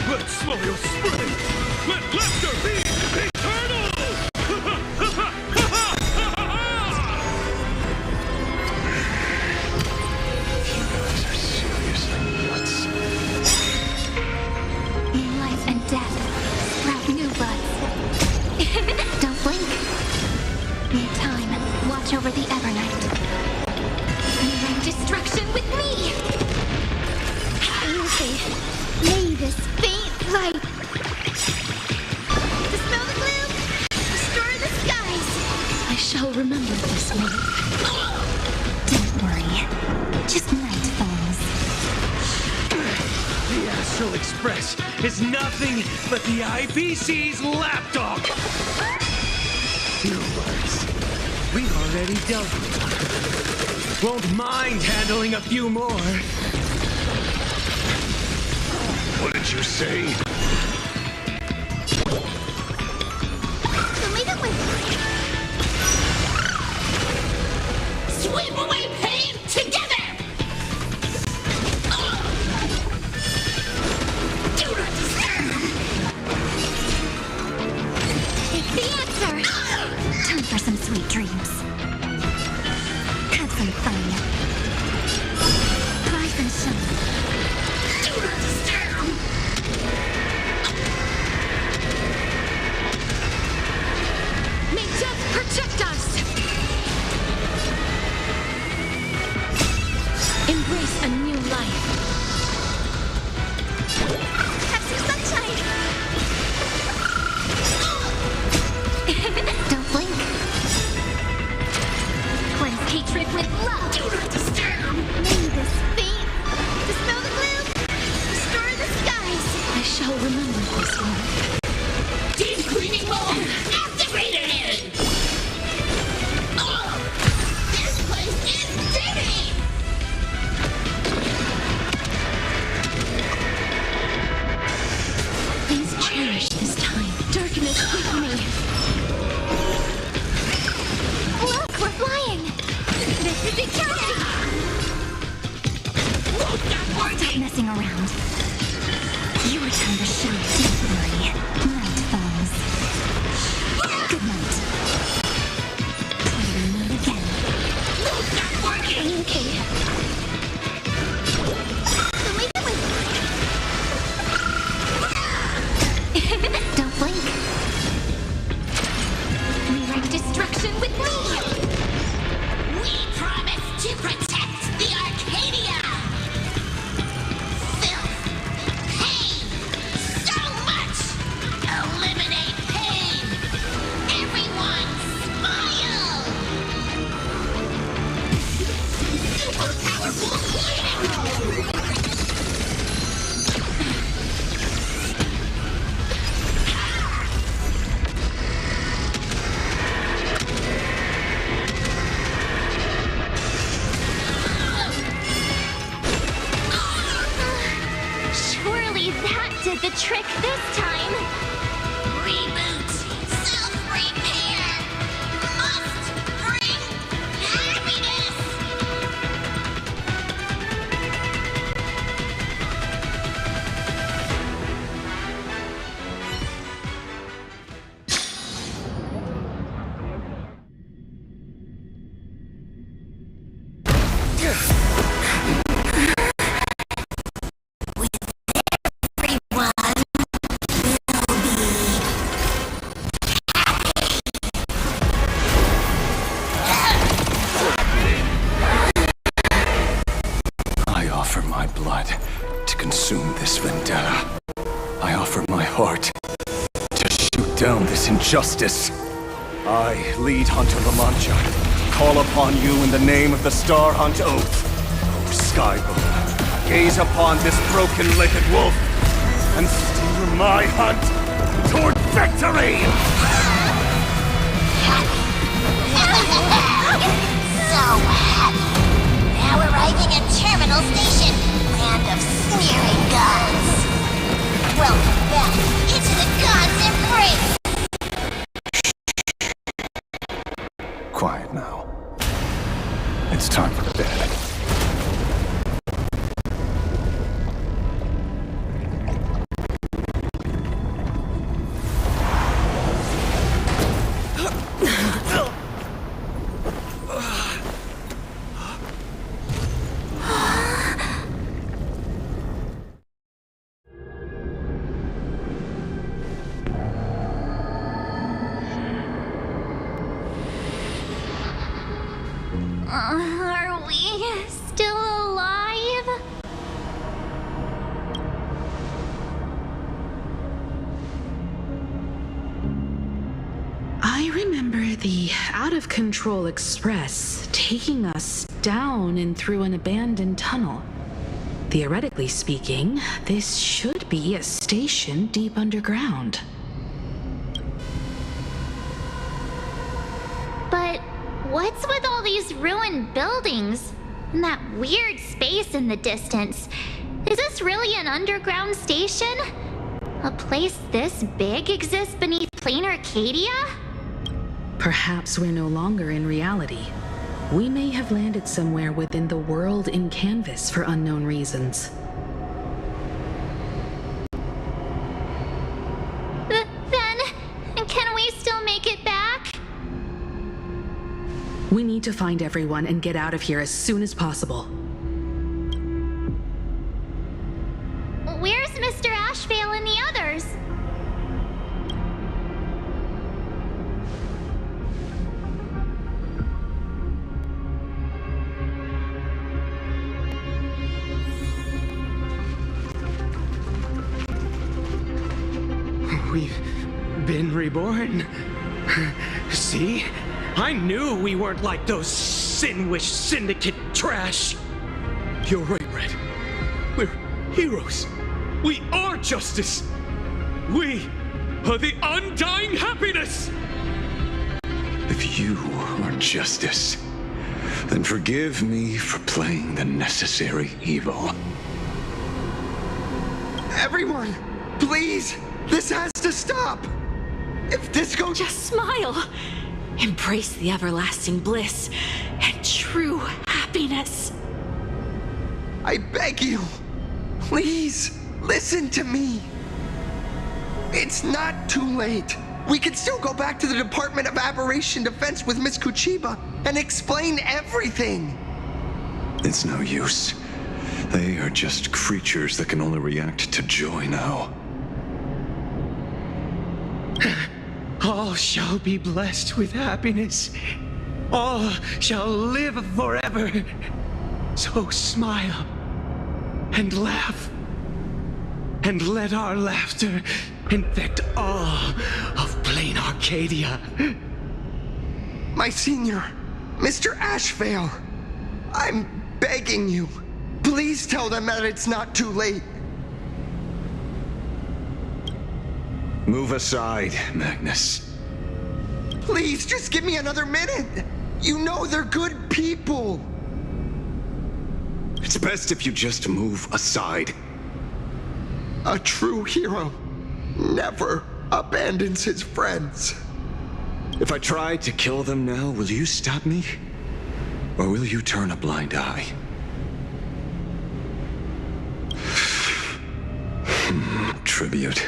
Let smile spread! Let laughter be eternal! In life and death, sprout new buds. Don't blink. In time, watch over the Evernight. Rewrite destruction with me! Okay. May this faint light dispel the gloom, restore the skies. I shall remember this moment. Don't worry. Just night falls. The Astral Express is nothing but the IPC's lapdog! No worries. We've already dealt with one. Won't mind handling a few more. What did you say? Leave it with Sweep away pain together! Do not disturb! Take the answer. Time for some sweet dreams. Have some fun. Rise and shine. Do not disturb! May death protect us! Embrace a new life. Have some sunshine. Don't blink. Cleanse hatred with love. Do not disturb! May this fate dispel the gloom, restore the skies. I shall remember this moment. Deep cleaning mode activated! This place is dirty! Please cherish this time. Darkness with me. Look, we're flying. This is eternity. Stop messing around. Your time to shine. Don't worry. Night falls. Good night. Till we meet again. Not working! Okay. Leave it with Don't blink. Rewrite destruction with me. We promise to protect the Arcadia! Filth! Pain! So much did the trick this time. Reboot. Self-repair. Must bring happiness. I offer my blood to consume this vendetta. I offer my heart to shoot down this injustice. I, lead Hunter La Mancha, call upon you in the name of the Star Hunt Oath. O Skybow, gaze upon this broken-legged wolf and steer my hunt toward victory! So happy. Now arriving at Terminal Station, land of sneering gods. Welcome back into the gods' embrace. Quiet now. It's time for bed. Are we still alive? I remember the out-of-control express taking us down and through an abandoned tunnel. Theoretically speaking, this should be a station deep underground. But what's with all these ruined buildings? And that weird space in the distance? Is this really an underground station? A place this big exists beneath plain Arcadia? Perhaps we're no longer in reality. We may have landed somewhere within the world in canvas for unknown reasons. Then, can we still make it back? We need to find everyone and get out of here as soon as possible. Where's Mr. Ashvale and the others? We've been reborn. See? I knew we weren't like those Sin-Wish Syndicate trash. You're right, Red. We're heroes. We are justice. We are the undying happiness. If you are justice, then forgive me for playing the necessary evil. Everyone, please! This has to stop! If this goes— Just smile. Embrace the everlasting bliss and true happiness. I beg you, please, listen to me. It's not too late. We can still go back to the Department of Aberration Defense with Miss Kuchiba and explain everything. It's no use. They are just creatures that can only react to joy now. All shall be blessed with happiness. All shall live forever. So smile and laugh. And let our laughter infect all of plain Arcadia. My senior, Mr. Ashvale, I'm begging you. Please tell them that it's not too late. Move aside, Magnus. Please, just give me another minute. You know they're good people. It's best if you just move aside. A true hero never abandons his friends. If I try to kill them now, will you stop me? Or will you turn a blind eye? Tribute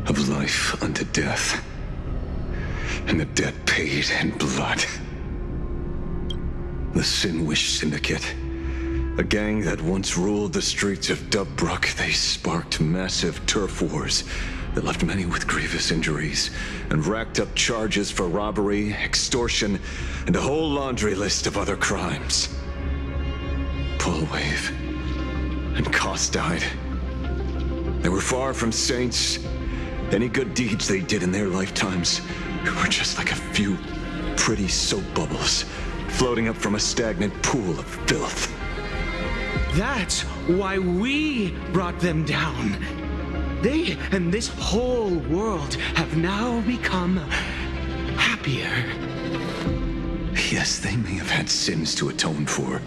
of life unto death, and the debt paid in blood. The Sinwish Syndicate, a gang that once ruled the streets of Dubbrook. They sparked massive turf wars that left many with grievous injuries and racked up charges for robbery, extortion, and a whole laundry list of other crimes. Pullwave and Koss died. They were far from saints. Any good deeds they did in their lifetimes were just like a few pretty soap bubbles floating up from a stagnant pool of filth. That's why we brought them down. They and this whole world have now become happier. Yes, they may have had sins to atone for,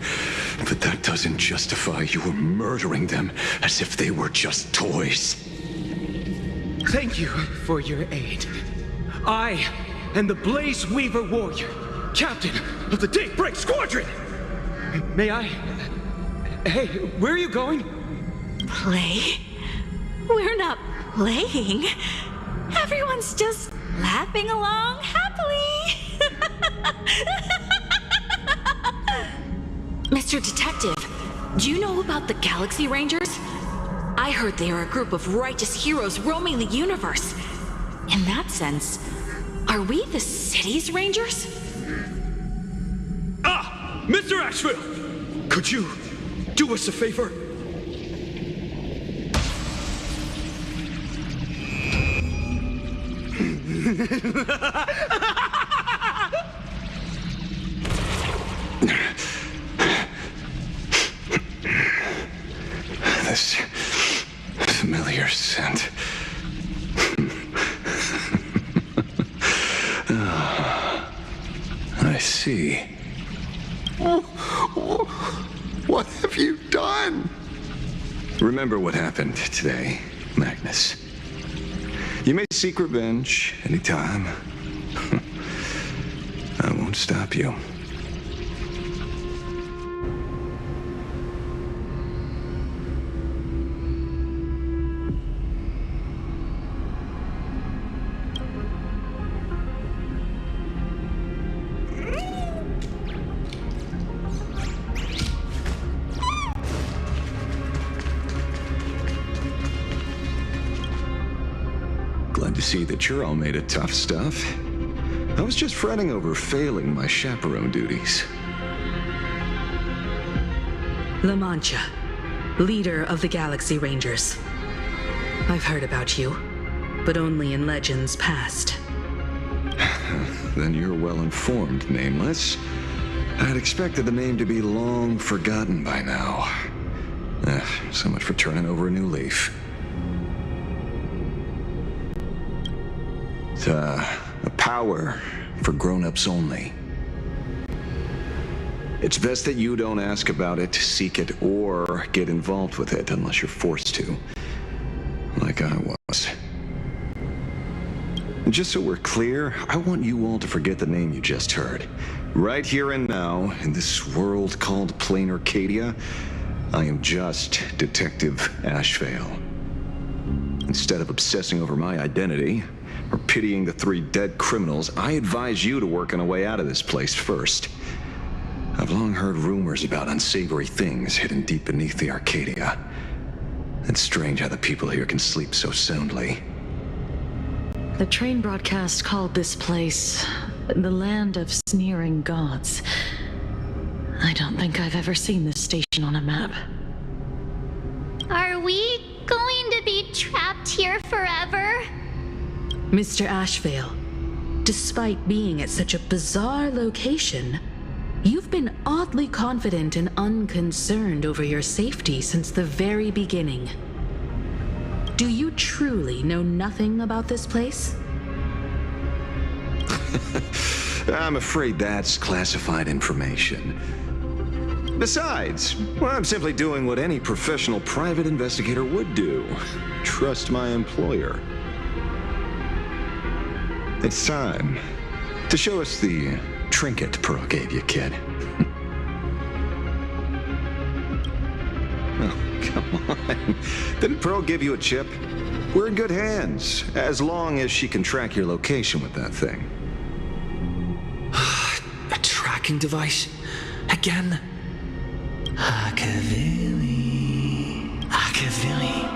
but that doesn't justify your murdering them as if they were just toys. Thank you for your aid. I am the Blaze Weaver Warrior, captain of the Daybreak Squadron. May I? Hey, where are you going? Play? We're not playing. Everyone's just laughing along happily. Mr. Detective, do you know about the Galaxy Rangers? I heard they are a group of righteous heroes roaming the universe. In that sense, are we the city's Rangers? Ah! Mr. Asheville! Could you do us a favor? This familiar scent. I see. What have you done? Remember what happened today, Magnus. You may seek revenge anytime. I won't stop you. Glad to see that you're all made of tough stuff. I was just fretting over failing my chaperone duties. La Mancha, leader of the Galaxy Rangers. I've heard about you, but only in legends past. Then you're well informed, Nameless. I'd expected the name to be long forgotten by now. So much for turning over a new leaf. It's a power for grown-ups only. It's best that you don't ask about it, seek it, or get involved with it unless you're forced to, like I was. And just so we're clear, I want you all to forget the name you just heard. Right here and now, in this world called Plain Arcadia, I am just Detective Ashevale. Instead of obsessing over my identity, or pitying the 3 dead criminals, I advise you to work on a way out of this place first. I've long heard rumors about unsavory things hidden deep beneath the Arcadia. It's strange how the people here can sleep so soundly. The train broadcast called this place the land of sneering gods. I don't think I've ever seen this station on a map. Are we going to be trapped here forever? Mr. Ashevale, despite being at such a bizarre location, you've been oddly confident and unconcerned over your safety since the very beginning. Do you truly know nothing about this place? I'm afraid that's classified information. Besides, well, I'm simply doing what any professional private investigator would do. Trust my employer. It's time to show us the trinket Pearl gave you, kid. Oh, come on. Didn't Pearl give you a chip? We're in good hands, as long as she can track your location with that thing. A tracking device? Again? Akavili. Akavili.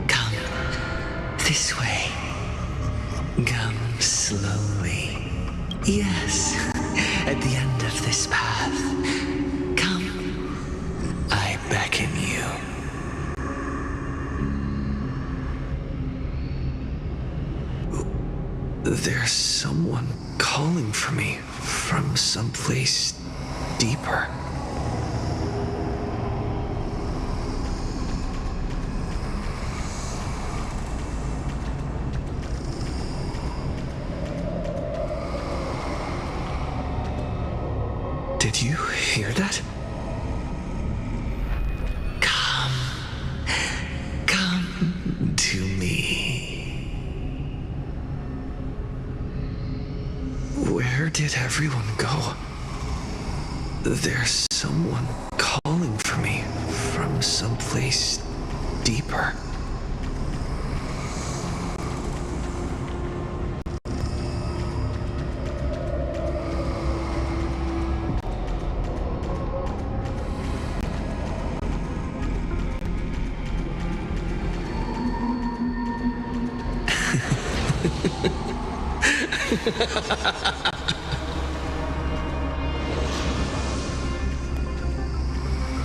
Come. This way. Come slowly. Yes. At the end of this path. Come. I beckon you. There's someone calling for me from someplace deeper. Did you hear that? Come to me. Where did everyone go? There's someone calling for me from someplace deeper.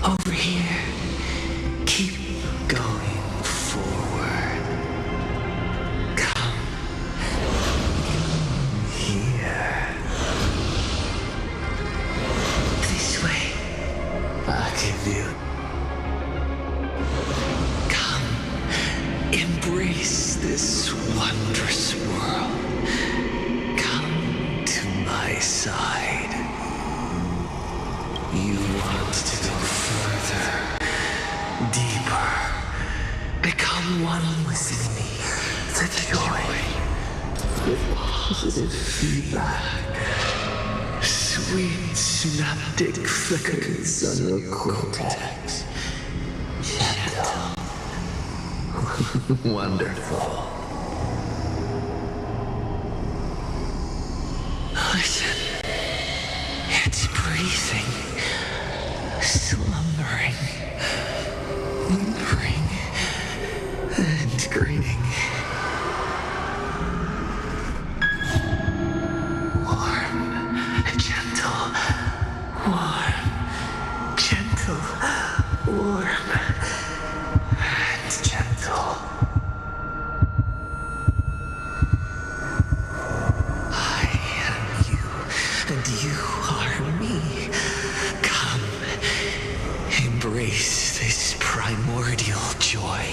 Over here. Keep going forward. Come. Here. This way. Back of you. Come. Embrace this wondrous world. My side. You want to go further, deeper, become one with me. The joy, the positive feedback, sweet synaptic flickers on your cortex. Gentle, wonderful. Listen, it's breathing, slumbering, whimpering, and grinning. Warm, gentle, warm, gentle, warm, and gentle. And you are me. Come, embrace this primordial joy.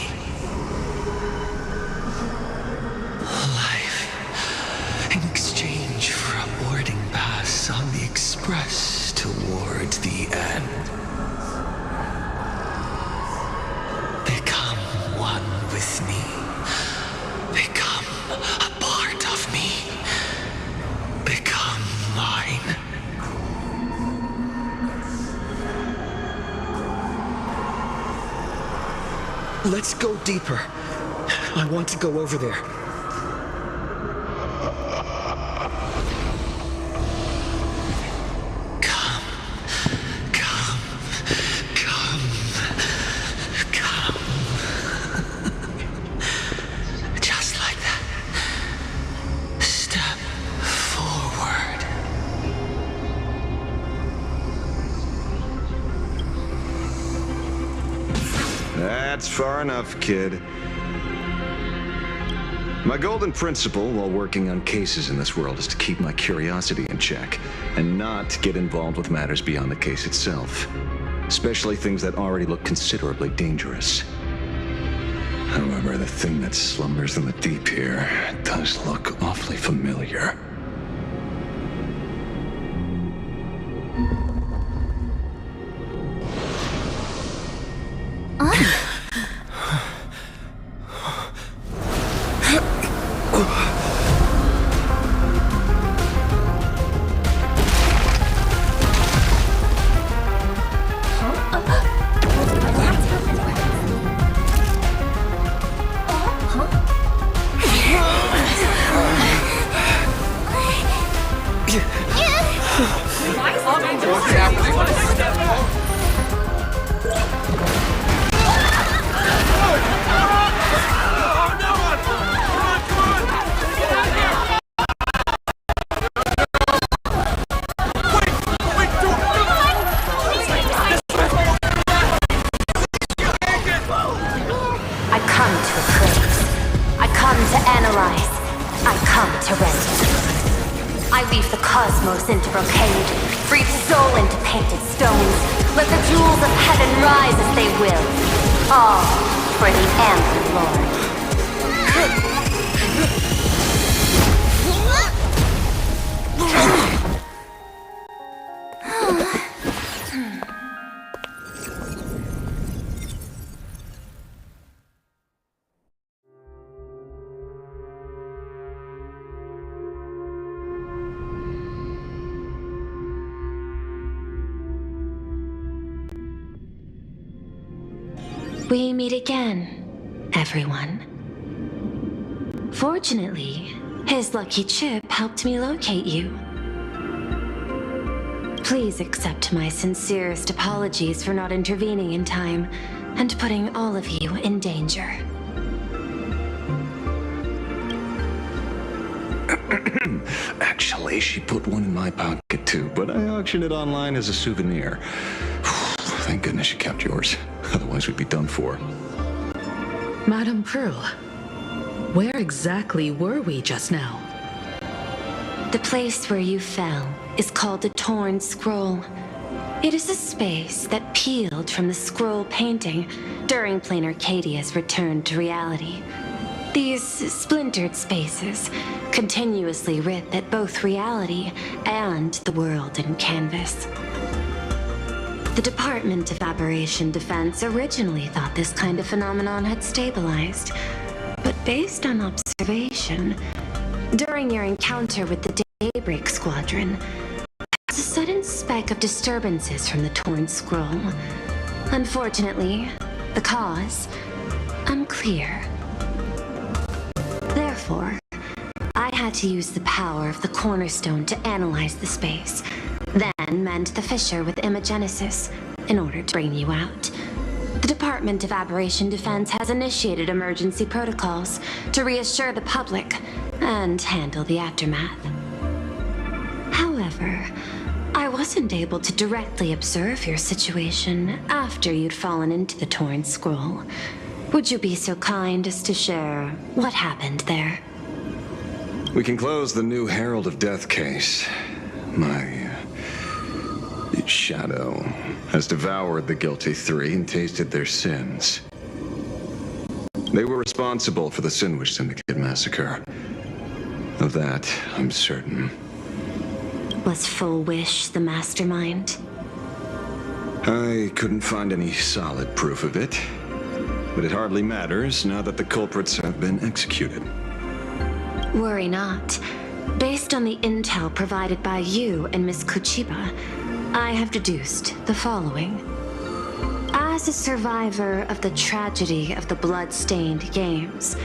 Life, in exchange for a boarding pass on the express toward the end. Become one with me. Become a part of me. Become mine. Let's go deeper. I want to go over there. Come. Just like that. Step forward. That's far enough, kid. My golden principle while working on cases in this world is to keep my curiosity in check and not get involved with matters beyond the case itself, especially things that already look considerably dangerous. However, the thing that slumbers in the deep here does look awfully familiar. Into brocade, breathe soul into painted stones. Let the jewels of heaven rise as they will. All for the Anthem Lord. We meet again, everyone. Fortunately, his lucky chip helped me locate you. Please accept my sincerest apologies for not intervening in time and putting all of you in danger. Actually, she put one in my pocket too, but I auctioned it online as a souvenir. Thank goodness you kept yours. Otherwise, we'd be done for. Madame Pearl, where exactly were we just now? The place where you fell is called the Torn Scroll. It is a space that peeled from the scroll painting during Plain Arcadia's return to reality. These splintered spaces continuously rip at both reality and the world in canvas. The Department of Aberration Defense originally thought this kind of phenomenon had stabilized, but based on observation, during your encounter with the Daybreak Squadron, there was a sudden speck of disturbances from the Torn Scroll. Unfortunately, the cause, unclear. Therefore, I had to use the power of the Cornerstone to analyze the space, then mend the fissure with Imagenesis in order to bring you out. The Department of Aberration Defense has initiated emergency protocols to reassure the public and handle the aftermath. However, I wasn't able to directly observe your situation after you'd fallen into the Torn Scroll. Would you be so kind as to share what happened there? We can close the new Herald of Death case. My shadow has devoured the guilty three and tasted their sins. They were responsible for the Sinwish Syndicate massacre. Of that, I'm certain. Was Full Wish the mastermind? I couldn't find any solid proof of it, but it hardly matters now that the culprits have been executed. Worry not. Based on the intel provided by you and Miss Kuchiba, I have deduced the following. As a survivor of the tragedy of the Blood-Stained Games,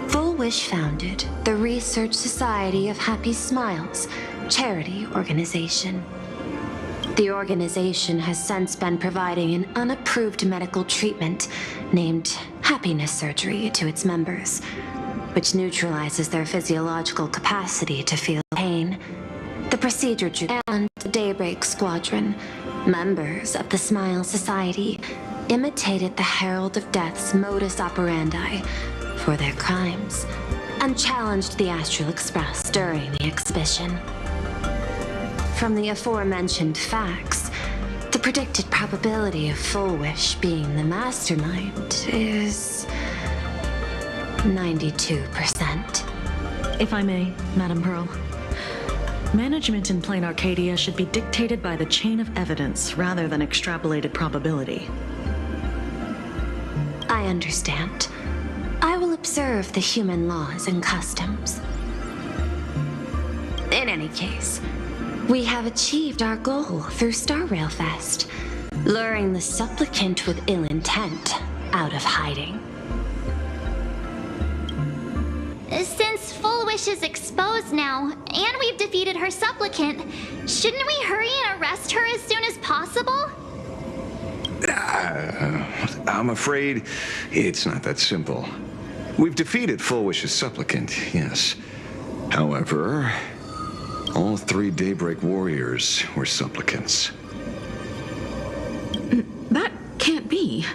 Full Wish founded the Research Society of Happy Smiles, charity organization. The organization has since been providing an unapproved medical treatment named happiness surgery to its members, which neutralizes their physiological capacity to feel pain. The procedure drew and the Daybreak Squadron, members of the Smile Society, imitated the Herald of Death's modus operandi for their crimes and challenged the Astral Express during the exhibition. From the aforementioned facts, the predicted probability of Full Wish being the mastermind is 92%. If I may, Madam Pearl. Management in Plain Arcadia should be dictated by the chain of evidence rather than extrapolated probability. I understand. I will observe the human laws and customs. In any case, we have achieved our goal through Star Rail Fest, luring the supplicant with ill intent out of hiding. Since Full Wish is exposed now, and we've defeated her supplicant, shouldn't we hurry and arrest her as soon as possible? I'm afraid it's not that simple. We've defeated Full Wish's supplicant, yes. However, all 3 Daybreak warriors were supplicants. That can't be.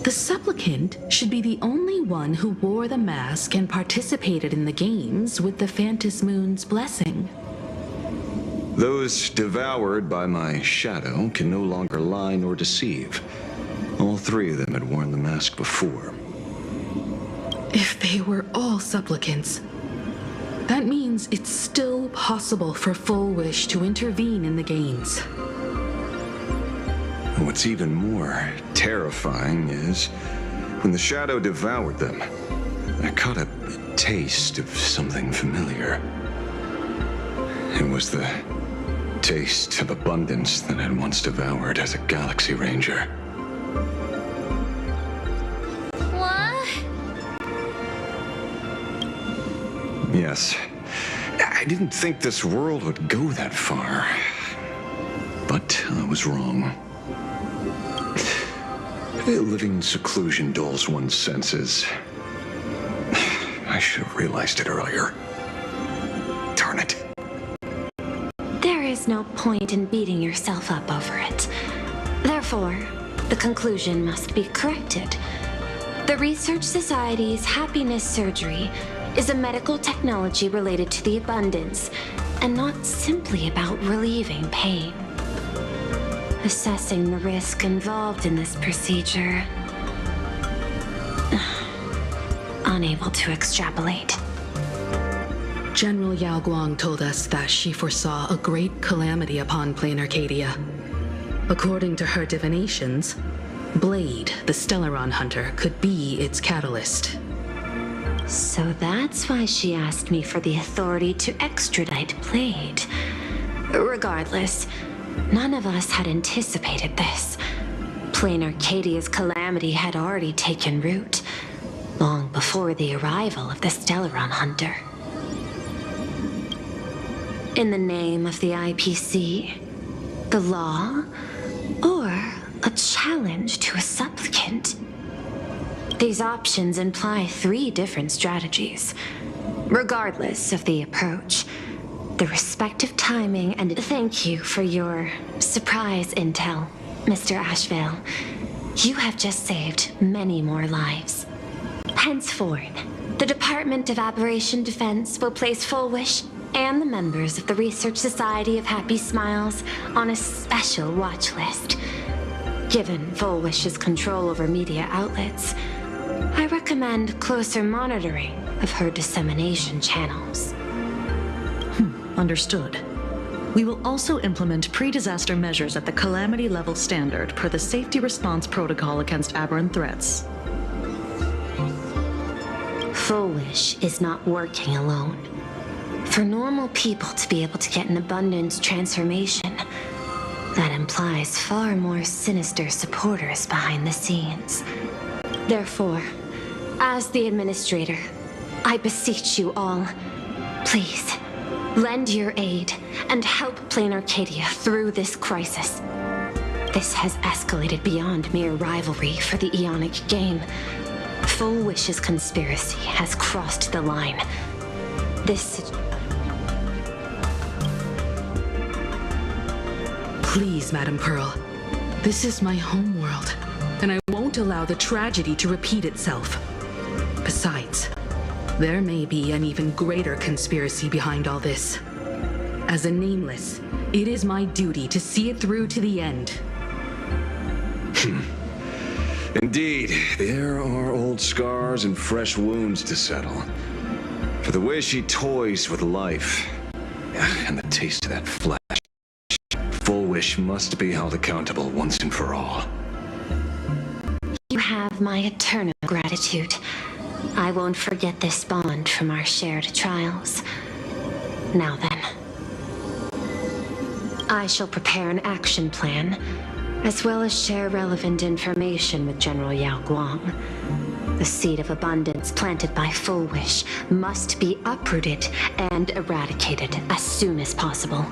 The supplicant should be the only one who wore the mask and participated in the games with the Phantom Moon's blessing. Those devoured by my shadow can no longer lie nor deceive. All 3 of them had worn the mask before. If they were all supplicants, that means it's still possible for Full Wish to intervene in the games. What's even more terrifying is, when the shadow devoured them, I caught a taste of something familiar. It was the taste of abundance that I'd once devoured as a Galaxy Ranger. What? Yes. I didn't think this world would go that far. But I was wrong. Living in seclusion dulls one's senses. I should have realized it earlier. Darn it. There is no point in beating yourself up over it. Therefore, the conclusion must be corrected. The Research Society's happiness surgery is a medical technology related to the abundance, and not simply about relieving pain. Assessing the risk involved in this procedure. Unable to extrapolate. General Yao Guang told us that she foresaw a great calamity upon Plain Arcadia. According to her divinations, Blade, the Stellaron hunter, could be its catalyst. So that's why she asked me for the authority to extradite Blade. Regardless, none of us had anticipated this. Plain Arcadia's calamity had already taken root, long before the arrival of the Stellaron hunter. In the name of the IPC, the law, or a challenge to a supplicant. These options imply 3 different strategies. Regardless of the approach, the respective timing, and thank you for your surprise intel, Mr. Ashvale. You have just saved many more lives. Henceforth, the Department of Aberration Defense will place Full Wish and the members of the Research Society of Happy Smiles on a special watch list. Given Full Wish's control over media outlets, I recommend closer monitoring of her dissemination channels. Understood. We will also implement pre-disaster measures at the calamity level standard per the Safety Response Protocol against aberrant threats. Full Wish is not working alone. For normal people to be able to get an abundance transformation, that implies far more sinister supporters behind the scenes. Therefore, as the administrator, I beseech you all, please, lend your aid and help Plain Arcadia through this crisis. This has escalated beyond mere rivalry for the Ionic game. Full Wish's conspiracy has crossed the line. Please, Madam Pearl. This is my homeworld, and I won't allow the tragedy to repeat itself. Besides, there may be an even greater conspiracy behind all this. As a Nameless, it is my duty to see it through to the end. Indeed, there are old scars and fresh wounds to settle. For the way she toys with life, and the taste of that flesh, Full Wish must be held accountable once and for all. You have my eternal gratitude. I won't forget this bond from our shared trials. Now then, I shall prepare an action plan, as well as share relevant information with General Yao Guang. The seed of abundance planted by Full Wish must be uprooted and eradicated as soon as possible.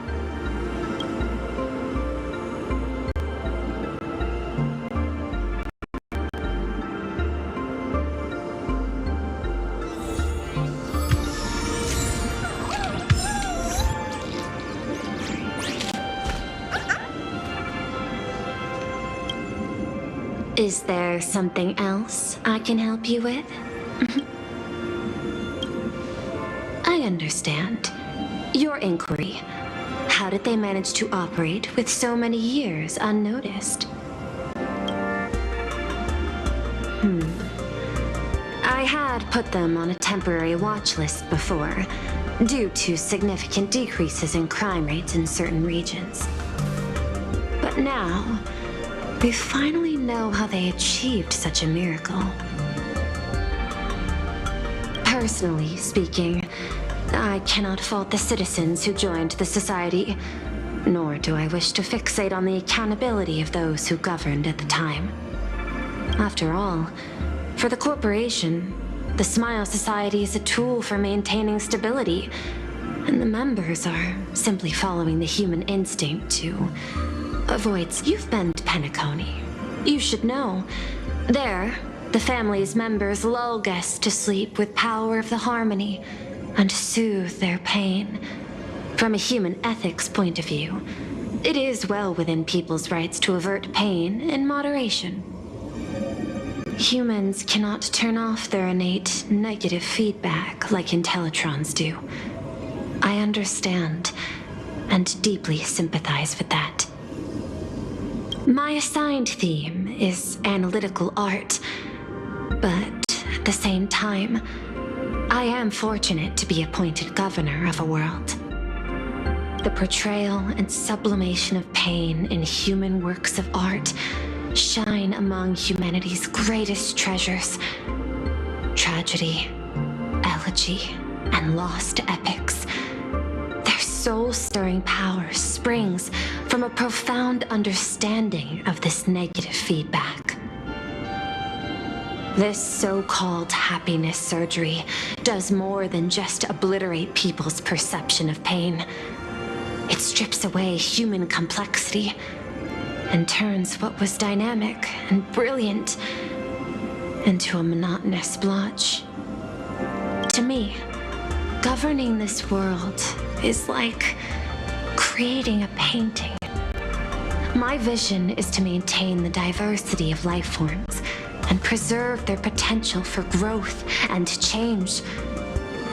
Is there something else I can help you with? I understand. Your inquiry. How did they manage to operate with so many years unnoticed? I had put them on a temporary watch list before, due to significant decreases in crime rates in certain regions. But now, we finally know how they achieved such a miracle. Personally speaking, I cannot fault the citizens who joined the society, nor do I wish to fixate on the accountability of those who governed at the time. After all, for the corporation, the Smile Society is a tool for maintaining stability, and the members are simply following the human instinct to avoid. You've been to Penacony. You should know. There, the family's members lull guests to sleep with power of the harmony and soothe their pain. From a human ethics point of view, it is well within people's rights to avert pain in moderation. Humans cannot turn off their innate negative feedback like Intellitrons do. I understand and deeply sympathize with that. My assigned theme is analytical art, but at the same time, I am fortunate to be appointed governor of a world. The portrayal and sublimation of pain in human works of art shine among humanity's greatest treasures. Tragedy, elegy, and lost epics. Their soul-stirring power springs from a profound understanding of this negative feedback. This so-called happiness surgery does more than just obliterate people's perception of pain. It strips away human complexity and turns what was dynamic and brilliant into a monotonous blotch. To me, governing this world is like creating a painting. My vision is to maintain the diversity of life forms and preserve their potential for growth and change.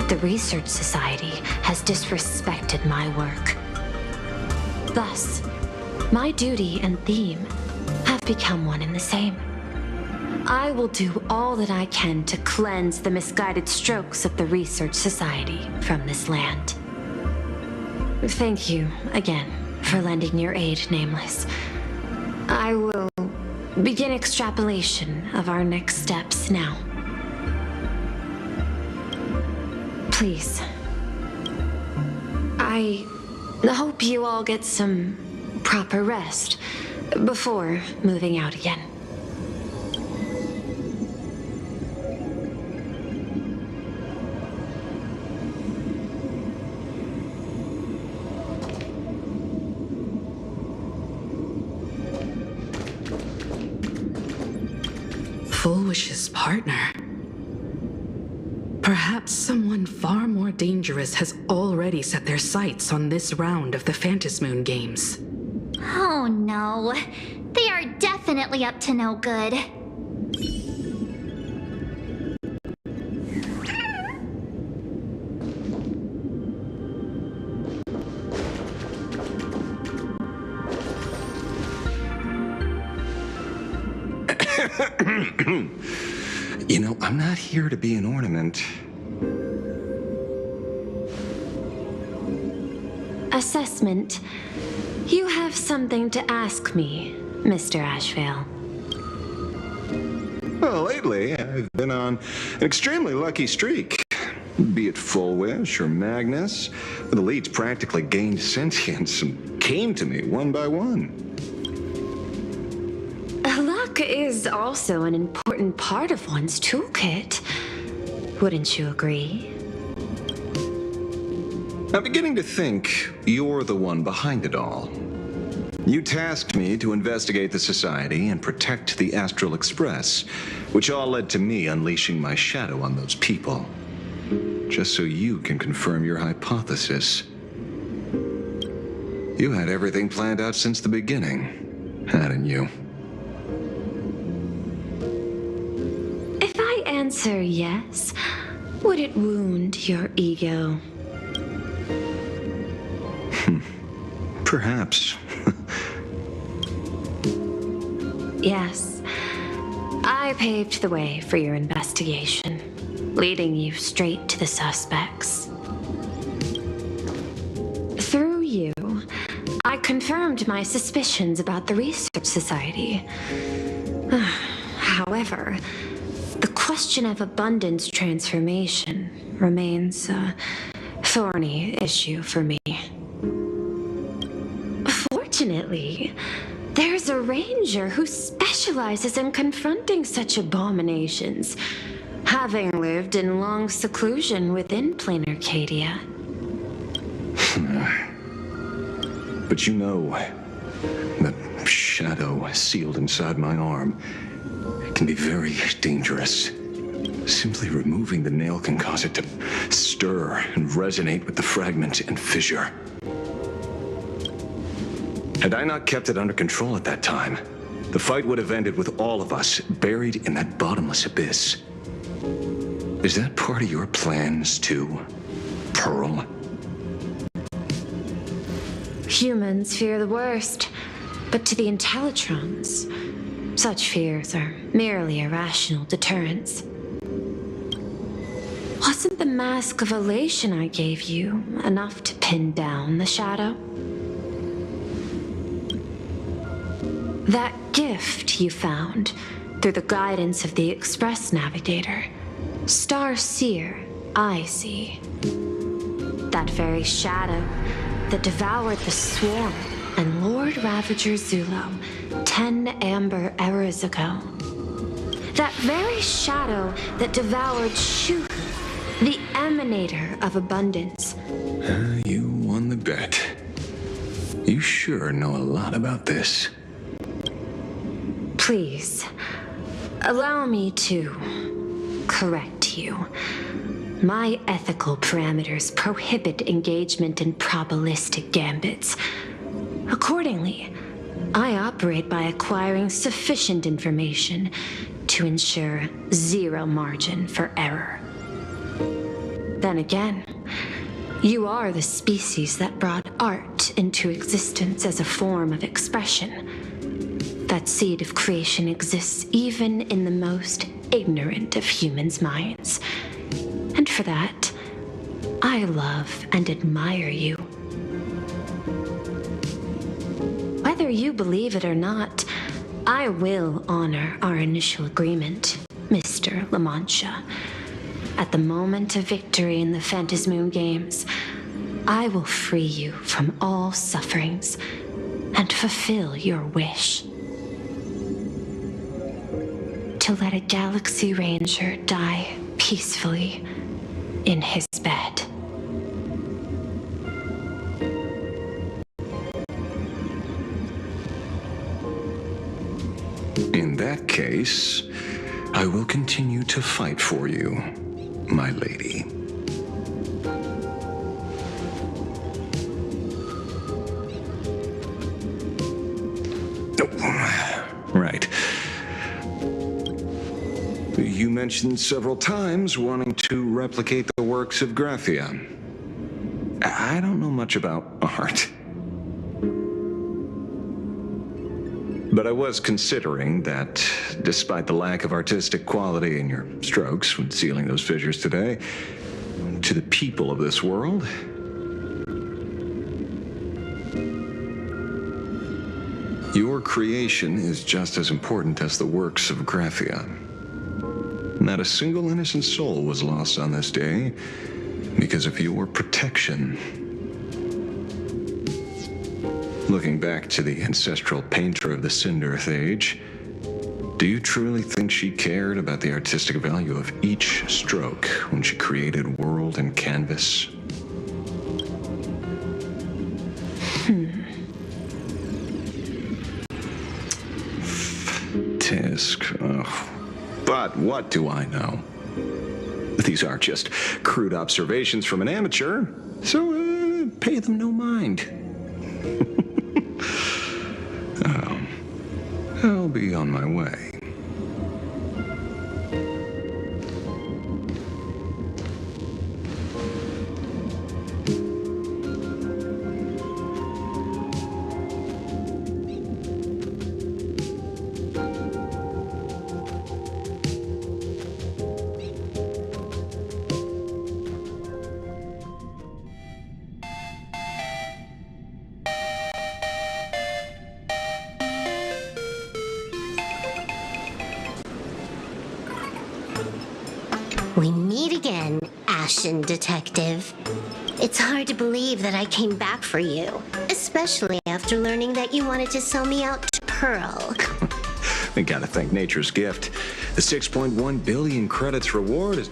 The Research Society has disrespected my work. Thus, my duty and theme have become one and the same. I will do all that I can to cleanse the misguided strokes of the Research Society from this land. Thank you again for lending your aid, Nameless. I will begin extrapolation of our next steps now. Please. I hope you all get some proper rest before moving out again. Full Wish's partner. Perhaps someone far more dangerous has already set their sights on this round of the Phantasmoon Games. Oh no. They are definitely up to no good. You know, I'm not here to be an ornament. Assessment. You have something to ask me, Mr. Ashvale. Well, lately, I've been on an extremely lucky streak. Be it Full Wish or Magnus, the leads practically gained sentience and came to me one by one. Luck is also an important part of one's toolkit. Wouldn't you agree? I'm beginning to think you're the one behind it all. You tasked me to investigate the Society and protect the Astral Express, which all led to me unleashing my shadow on those people. Just so you can confirm your hypothesis. You had everything planned out since the beginning, hadn't you? If I answer yes, would it wound your ego? Perhaps. Yes. I paved the way for your investigation, leading you straight to the suspects. Through you, I confirmed my suspicions about the Research Society. However, the question of abundance transformation remains a thorny issue for me. Fortunately, there's a ranger who specializes in confronting such abominations, having lived in long seclusion within planar Arcadia. But you know, the shadow sealed inside my arm can be very dangerous. Simply removing the nail can cause it to stir and resonate with the fragment and fissure. Had I not kept it under control at that time, the fight would have ended with all of us buried in that bottomless abyss. Is that part of your plans too, Pearl? Humans fear the worst, but to the Intellitrons, such fears are merely irrational deterrents. Wasn't the mask of elation I gave you enough to pin down the shadow? That gift you found through the guidance of the Express Navigator, Star Seer, I see. That very shadow that devoured the Swarm and Lord Ravager Zulo 10 amber eras ago. That very shadow that devoured Shuhu, the Emanator of Abundance. You won the bet. You sure know a lot about this. Please, allow me to correct you. My ethical parameters prohibit engagement in probabilistic gambits. Accordingly, I operate by acquiring sufficient information to ensure zero margin for error. Then again, you are the species that brought art into existence as a form of expression. That seed of creation exists even in the most ignorant of humans' minds. And for that, I love and admire you. Whether you believe it or not, I will honor our initial agreement, Mr. La Mancha. At the moment of victory in the Phantasmoon Games, I will free you from all sufferings and fulfill your wish. To let a Galaxy Ranger die peacefully in his bed. In that case, I will continue to fight for you, my lady. Right. You mentioned several times wanting to replicate the works of Graphia. I don't know much about art. But I was considering that, despite the lack of artistic quality in your strokes when sealing those fissures today, to the people of this world, your creation is just as important as the works of Graphia. Not a single innocent soul was lost on this day because of your protection. Looking back to the ancestral painter of the Cinderearth Age, do you truly think she cared about the artistic value of each stroke when she created world and canvas? Tisk. Oh. But what do I know? These are just crude observations from an amateur, so pay them no mind. I'll be on my way. We meet again, Ashen Detective. It's hard to believe that I came back for you, especially after learning that you wanted to sell me out to Pearl. We gotta thank nature's gift. The 6.1 billion credits reward is...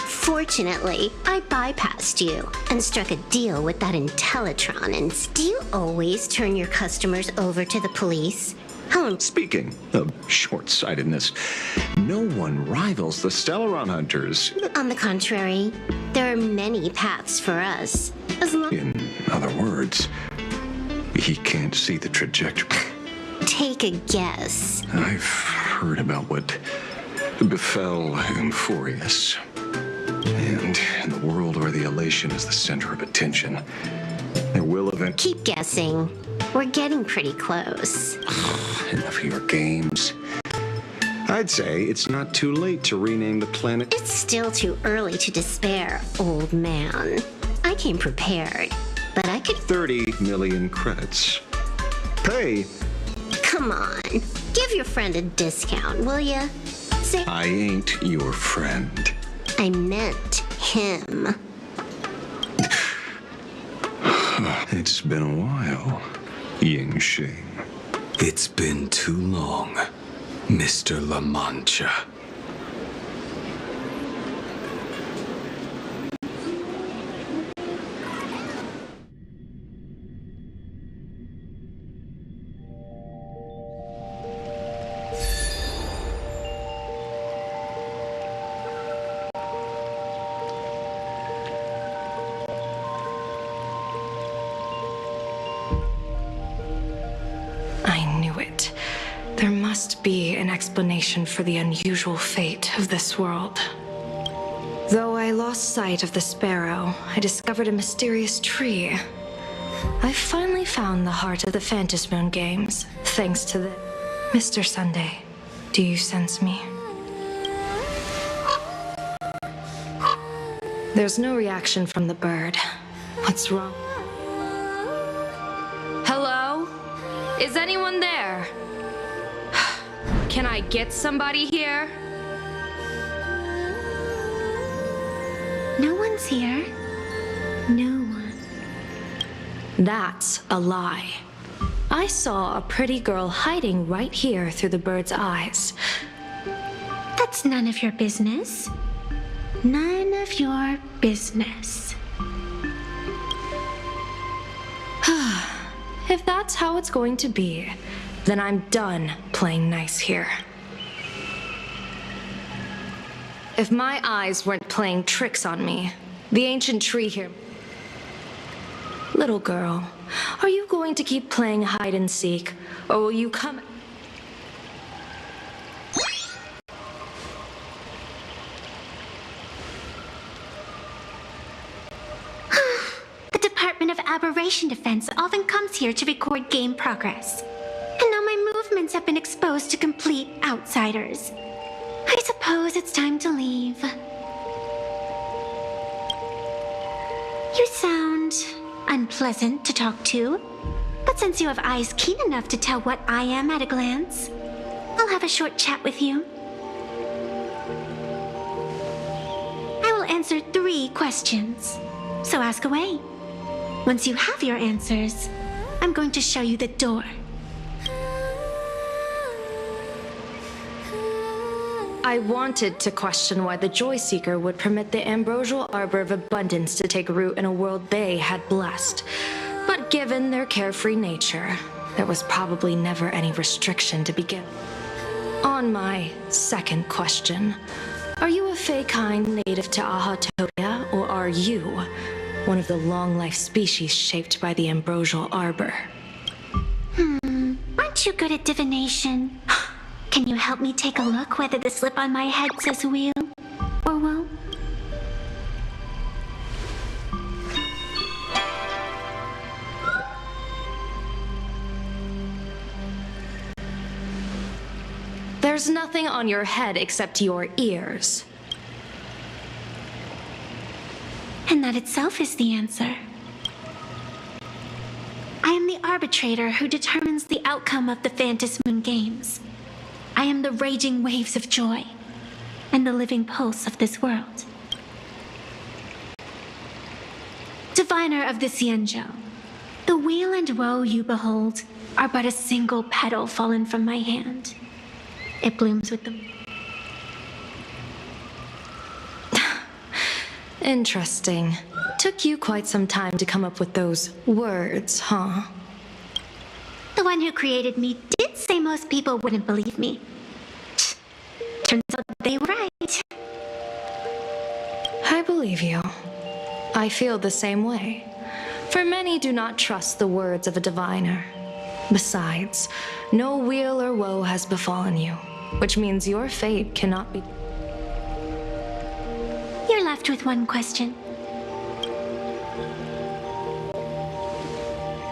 Fortunately, I bypassed you and struck a deal with that Intellitron. And do you always turn your customers over to the police? Speaking of short-sightedness, no one rivals the Stellaron hunters. On the contrary, there are many paths for us. As long In other words, he can't see the trajectory. Take a guess. I've heard about what befell Euphorius. And in the world where the elation is the center of attention, there will eventually... Keep guessing. We're getting pretty close. Enough of your games. I'd say it's not too late to rename the planet. It's still too early to despair, old man. I came prepared, but I could... 30 million credits. Pay. Come on. Give your friend a discount, will ya? Say... I ain't your friend. I meant him. It's been a while, Yingxing. It's been too long, Mr. La Mancha. There must be an explanation for the unusual fate of this world. Though I lost sight of the sparrow, I discovered a mysterious tree. I finally found the heart of the Phantasmoon games, thanks to the... Mr. Sunday, do you sense me? There's no reaction from the bird. What's wrong? Hello? Is anyone there? Can I get somebody here? No one's here. No one. That's a lie. I saw a pretty girl hiding right here through the bird's eyes. That's none of your business. None of your business. If that's how it's going to be, then I'm done playing nice here. If my eyes weren't playing tricks on me, the ancient tree here... Little girl, are you going to keep playing hide and seek, or will you come... The Department of Aberration Defense often comes here to record game progress. And now my move movements have been exposed to complete outsiders. I suppose it's time to leave. You sound unpleasant to talk to, but since you have eyes keen enough to tell what I am at a glance, I'll have a short chat with you. I will answer 3 questions, so ask away. Once you have your answers, I'm going to show you the door. I wanted to question why the Joy Seeker would permit the ambrosial arbor of abundance to take root in a world they had blessed. But given their carefree nature, there was probably never any restriction to begin. On my second question, are you a Fey kind native to Ahatoria, or are you one of the long-life species shaped by the ambrosial arbor? Aren't you good at divination? Can you help me take a look whether the slip on my head says wheel or woe? There's nothing on your head except your ears. And that itself is the answer. I am the arbitrator who determines the outcome of the Phantasmoon Games. I am the raging waves of joy and the living pulse of this world. Diviner of the Xianzhou, the weal and woe you behold are but a single petal fallen from my hand. It blooms with the... Interesting. Took you quite some time to come up with those words, huh? The one who created me did say most people wouldn't believe me. Turns out they were right. I believe you. I feel the same way. For many do not trust the words of a diviner. Besides, no weal or woe has befallen you, which means your fate cannot be... You're left with one question.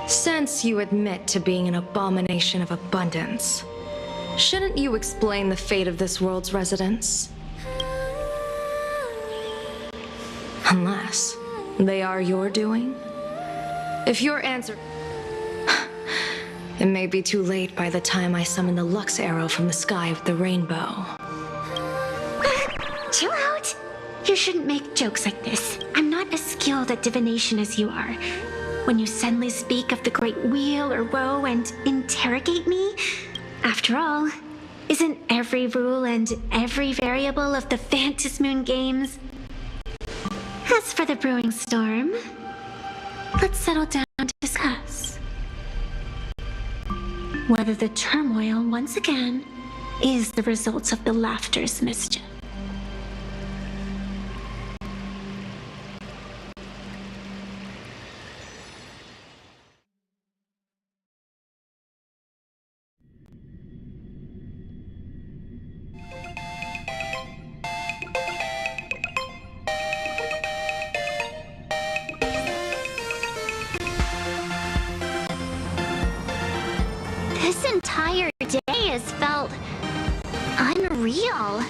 Since you admit to being an abomination of abundance, shouldn't you explain the fate of this world's residents? Unless they are your doing? If your answer... It may be too late by the time I summon the Lux Arrow from the sky of the rainbow. Chill out! You shouldn't make jokes like this. I'm not as skilled at divination as you are. When you suddenly speak of the great weal or woe and interrogate me, after all, isn't every rule and every variable of the Phantasmoon Games? As for the brewing storm, let's settle down to discuss whether the turmoil, once again, is the result of the laughter's mischief. This entire day has felt unreal.